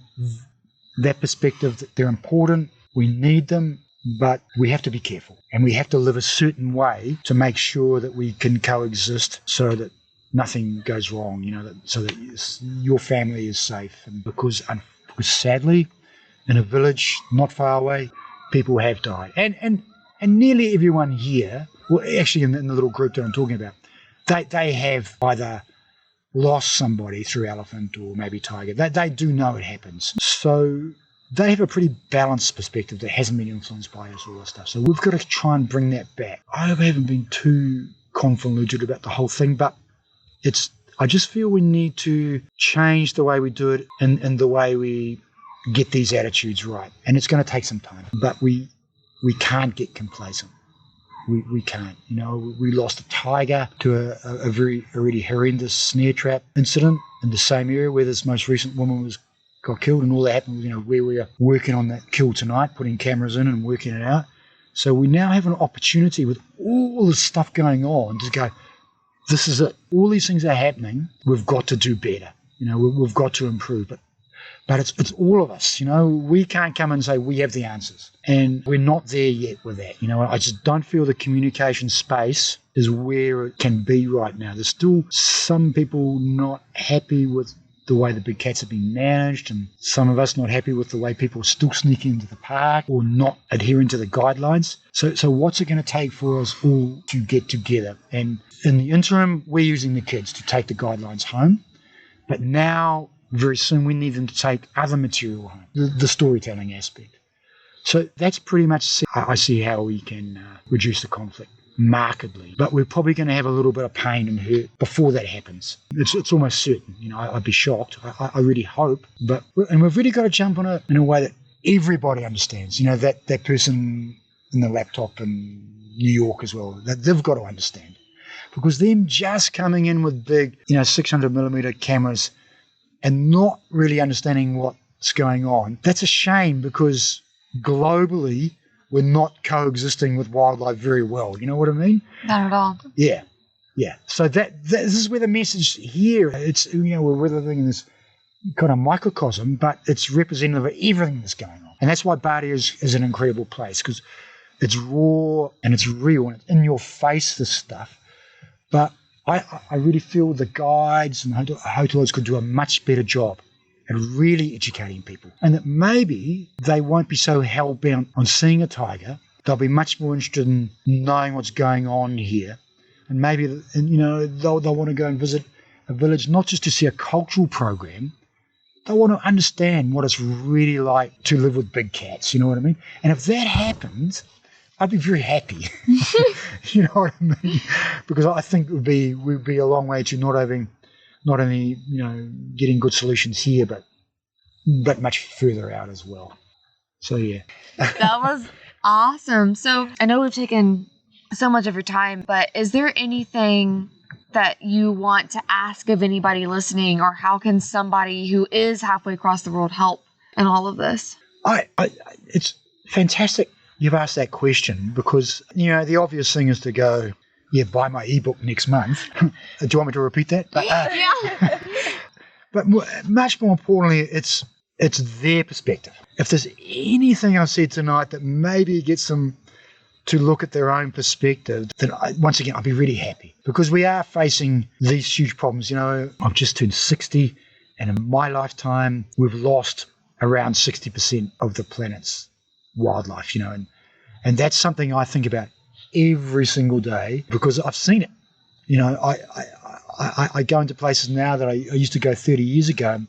perspective that they're important, we need them, but we have to be careful. And we have to live a certain way to make sure that we can coexist so that nothing goes wrong, so that your family is safe. And because sadly, in a village not far away, people have died. And nearly everyone here, well, actually in the little group that I'm talking about, they have either lost somebody through elephant or maybe tiger. They do know it happens. So they have a pretty balanced perspective that hasn't been influenced by us, all that stuff. So we've got to try and bring that back. I haven't been too convoluted about the whole thing, but I just feel we need to change the way we do it and the way we get these attitudes right. And it's going to take some time, but we can't get complacent. We can't. We lost a tiger to a very already horrendous snare trap incident in the same area where this most recent woman got killed, and all that happened, where we are working on that kill tonight, putting cameras in and working it out. So we now have an opportunity with all this stuff going on to go, this is it. All these things are happening. We've got to do better. We've got to improve. But it's all of us. We can't come and say we have the answers. And we're not there yet with that. I just don't feel the communication space is where it can be right now. There's still some people not happy with the way the big cats have been managed, and some of us not happy with the way people are still sneaking into the park or not adhering to the guidelines. So what's it going to take for us all to get together? And in the interim, we're using the kids to take the guidelines home. But now, very soon, we need them to take other material home, the storytelling aspect. So that's pretty much, I see how we can reduce the conflict markedly. But we're probably going to have a little bit of pain and hurt before that happens. It's almost certain. I'd be shocked. I really hope. And we've really got to jump on it in a way that everybody understands. That person in the laptop in New York as well, that they've got to understand. Because them just coming in with big, 600 millimeter cameras and not really understanding what's going on, that's a shame, because globally we're not coexisting with wildlife very well. You know what I mean? Not at all. Yeah. So this is where the message here, it's, we're living in this kind of microcosm, but it's representative of everything that's going on. And that's why Bardia is an incredible place, because it's raw and it's real and it's in your face, this stuff. But I really feel the guides and hoteliers could do a much better job at really educating people. And that maybe they won't be so hell-bent on seeing a tiger. They'll be much more interested in knowing what's going on here. And maybe, they'll want to go and visit a village, not just to see a cultural program. They want to understand what it's really like to live with big cats, you know what I mean? And if that happens, I'd be very happy. You know what I mean? Because I think we'd be a long way to not only getting good solutions here, but much further out as well. So yeah. That was awesome. So I know we've taken so much of your time, but is there anything that you want to ask of anybody listening, or how can somebody who is halfway across the world help in all of this? It's fantastic you've asked that question, because, the obvious thing is to go, buy my ebook next month. Do you want me to repeat that? Yeah. But much more importantly, it's their perspective. If there's anything I've said tonight that maybe gets them to look at their own perspective, then once again, I'll be really happy, because we are facing these huge problems. I've just turned 60, and in my lifetime, we've lost around 60% of the planet's wildlife, and that's something I think about every single day, because I've seen it. I go into places now that I used to go 30 years ago.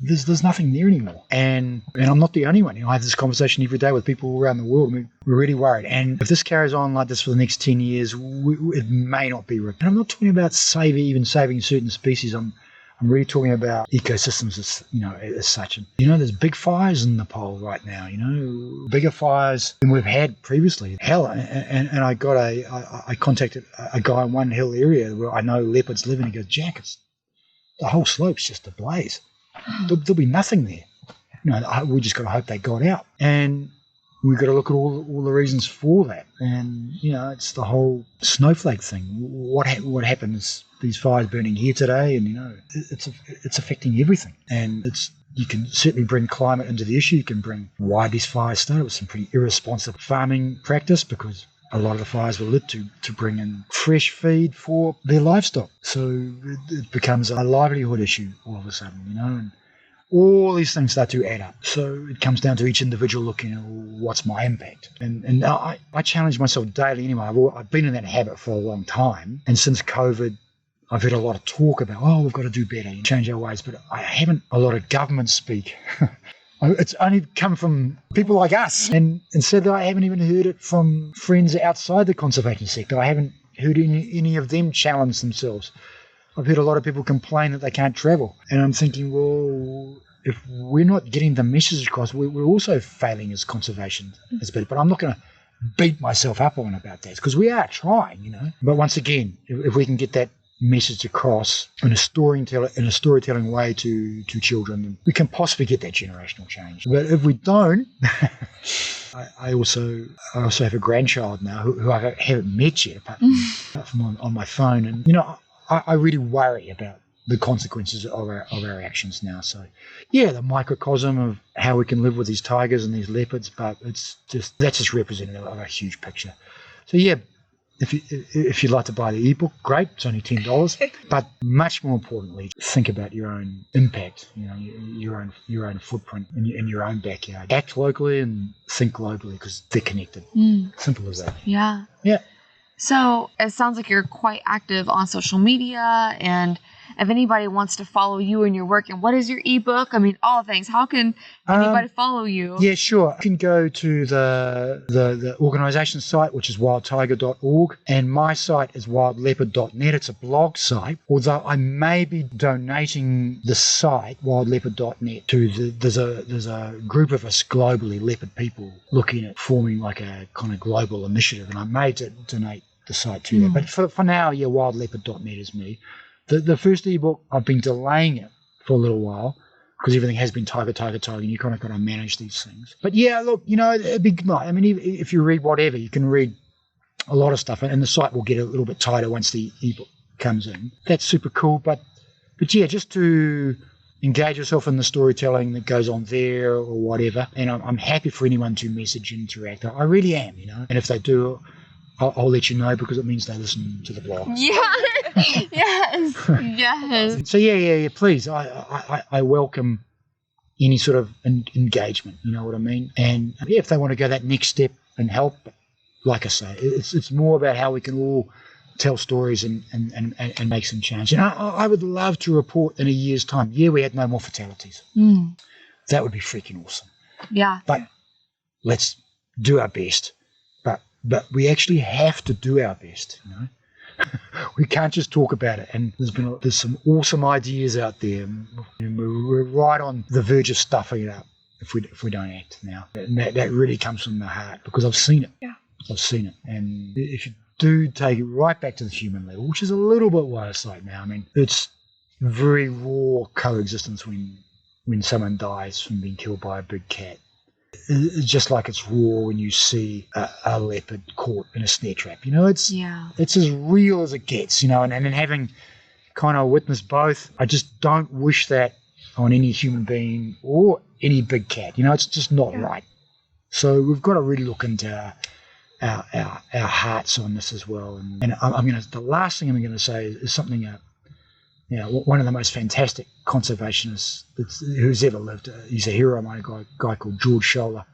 There's nothing there anymore, and I'm not the only one. I have this conversation every day with people around the world. We're really worried, and if this carries on like this for the next 10 years, it may not be. And I'm not talking about saving certain species. I'm really talking about ecosystems as such. And, there's big fires in Nepal right now, bigger fires than we've had previously. Hell, and I contacted a guy in one hill area where I know leopards live, and he goes, Jack, the whole slope's just ablaze. There'll be nothing there. We just got to hope they got out. And we've got to look at all the reasons for that. And, it's the whole snowflake thing. What happens? These fires burning here today, and it's affecting everything. And you can certainly bring climate into the issue. You can bring why these fires started with some pretty irresponsible farming practice, because a lot of the fires were lit to bring in fresh feed for their livestock. So it becomes a livelihood issue all of a sudden, and all these things start to add up. So it comes down to each individual looking at what's my impact. And I challenge myself daily anyway. I've been in that habit for a long time. And since COVID, I've heard a lot of talk about, we've got to do better and change our ways, but I haven't a lot of government speak. It's only come from people like us. And sadly, I haven't even heard it from friends outside the conservation sector. I haven't heard any of them challenge themselves. I've heard a lot of people complain that they can't travel. And I'm thinking, well, if we're not getting the message across, we're also failing as conservation. But I'm not going to beat myself up on about that, because we are trying, But once again, if we can get that message across in a storytelling way to children, then we can possibly get that generational change. But if we don't, I also have a grandchild now who I haven't met yet, apart from on my phone, and I really worry about the consequences of our actions now. So the microcosm of how we can live with these tigers and these leopards, but that's just representative of a huge picture. So if you'd like to buy the ebook, great. It's only $10. But much more importantly, think about your own impact, your own footprint in your own backyard. Act locally and think globally, because they're connected. Simple as that. Yeah. Yeah. So it sounds like you're quite active on social media, and if anybody wants to follow you and your work, and what is your ebook? I mean, all things. How can anybody follow you? Yeah, sure. You can go to the organisation site, which is wildtiger.org, and my site is wildleopard.net. It's a blog site, although I may be donating the site, wildleopard.net, to there's a group of us globally, leopard people, looking at forming like a kind of global initiative, and I may donate the site to that. But for now, yeah, wildleopard.net is me. The first ebook, I've been delaying it for a little while because everything has been tiger, and you kind of got to manage these things. But yeah, look, it'd be good. I mean, if you read whatever, you can read a lot of stuff, and the site will get a little bit tighter once the ebook comes in. That's super cool. But yeah, just to engage yourself in the storytelling that goes on there or whatever. And I'm happy for anyone to message and interact. I really am, And if they do, I'll let you know because it means they listen to the blog. Yeah. Yes. So yeah. Please, I welcome any sort of engagement. You know what I mean? And yeah, if they want to go that next step and help, like I say, it's more about how we can all tell stories and make some change. And I would love to report in a year's time, we had no more fatalities. That would be freaking awesome. Yeah. But let's do our best. But we actually have to do our best, We can't just talk about it. And there's some awesome ideas out there. And we're right on the verge of stuffing it up if we don't act now. And that really comes from the heart because I've seen it. Yeah. I've seen it. And if you do take it right back to the human level, which is a little bit what it's like now. I mean, it's very raw coexistence when someone dies from being killed by a big cat. It's just like it's raw when you see a leopard caught in a snare trap. It's as real as it gets, and then having kind of witnessed both, I just don't wish that on any human being or any big cat. It's just not right. So we've got to really look into our hearts on this as well. And the last thing I'm going to say is something one of the most fantastic conservationists who's ever lived. He's a hero of mine, a guy called George Scholler.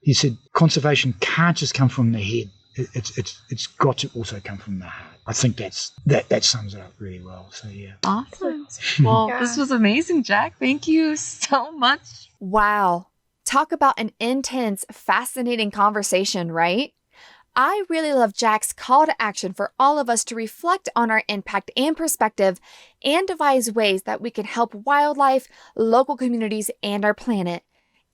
He said, conservation can't just come from the head. It's got to also come from the heart. I think that sums it up really well. So yeah. Awesome. Well, This was amazing, Jack. Thank you so much. Wow. Talk about an intense, fascinating conversation, right? I really love Jack's call to action for all of us to reflect on our impact and perspective and devise ways that we can help wildlife, local communities, and our planet.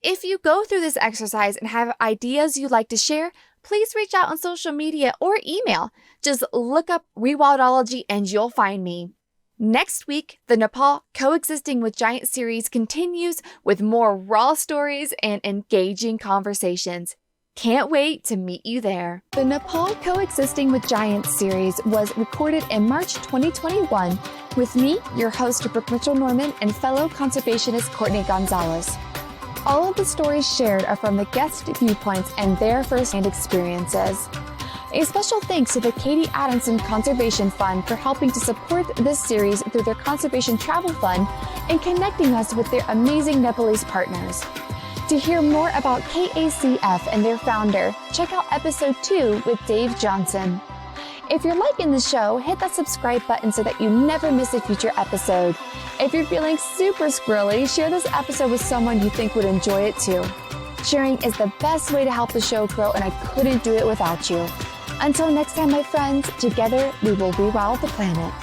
If you go through this exercise and have ideas you'd like to share, please reach out on social media or email. Just look up Rewildology and you'll find me. Next week, the Nepal Coexisting with Giants series continues with more raw stories and engaging conversations. Can't wait to meet you there. The Nepal Coexisting with Giants series was recorded in March 2021 with me, your host, Brooke Mitchell-Norman, and fellow conservationist Courtney Gonzalez. All of the stories shared are from the guest viewpoints and their first-hand experiences. A special thanks to the Katie Adamson Conservation Fund for helping to support this series through their Conservation Travel Fund and connecting us with their amazing Nepalese partners. To hear more about KACF and their founder, check out episode 2 with Dave Johnson. If you're liking the show, hit that subscribe button so that you never miss a future episode. If you're feeling super squirrely, share this episode with someone you think would enjoy it too. Sharing is the best way to help the show grow, and I couldn't do it without you. Until next time, my friends, together we will rewild the planet.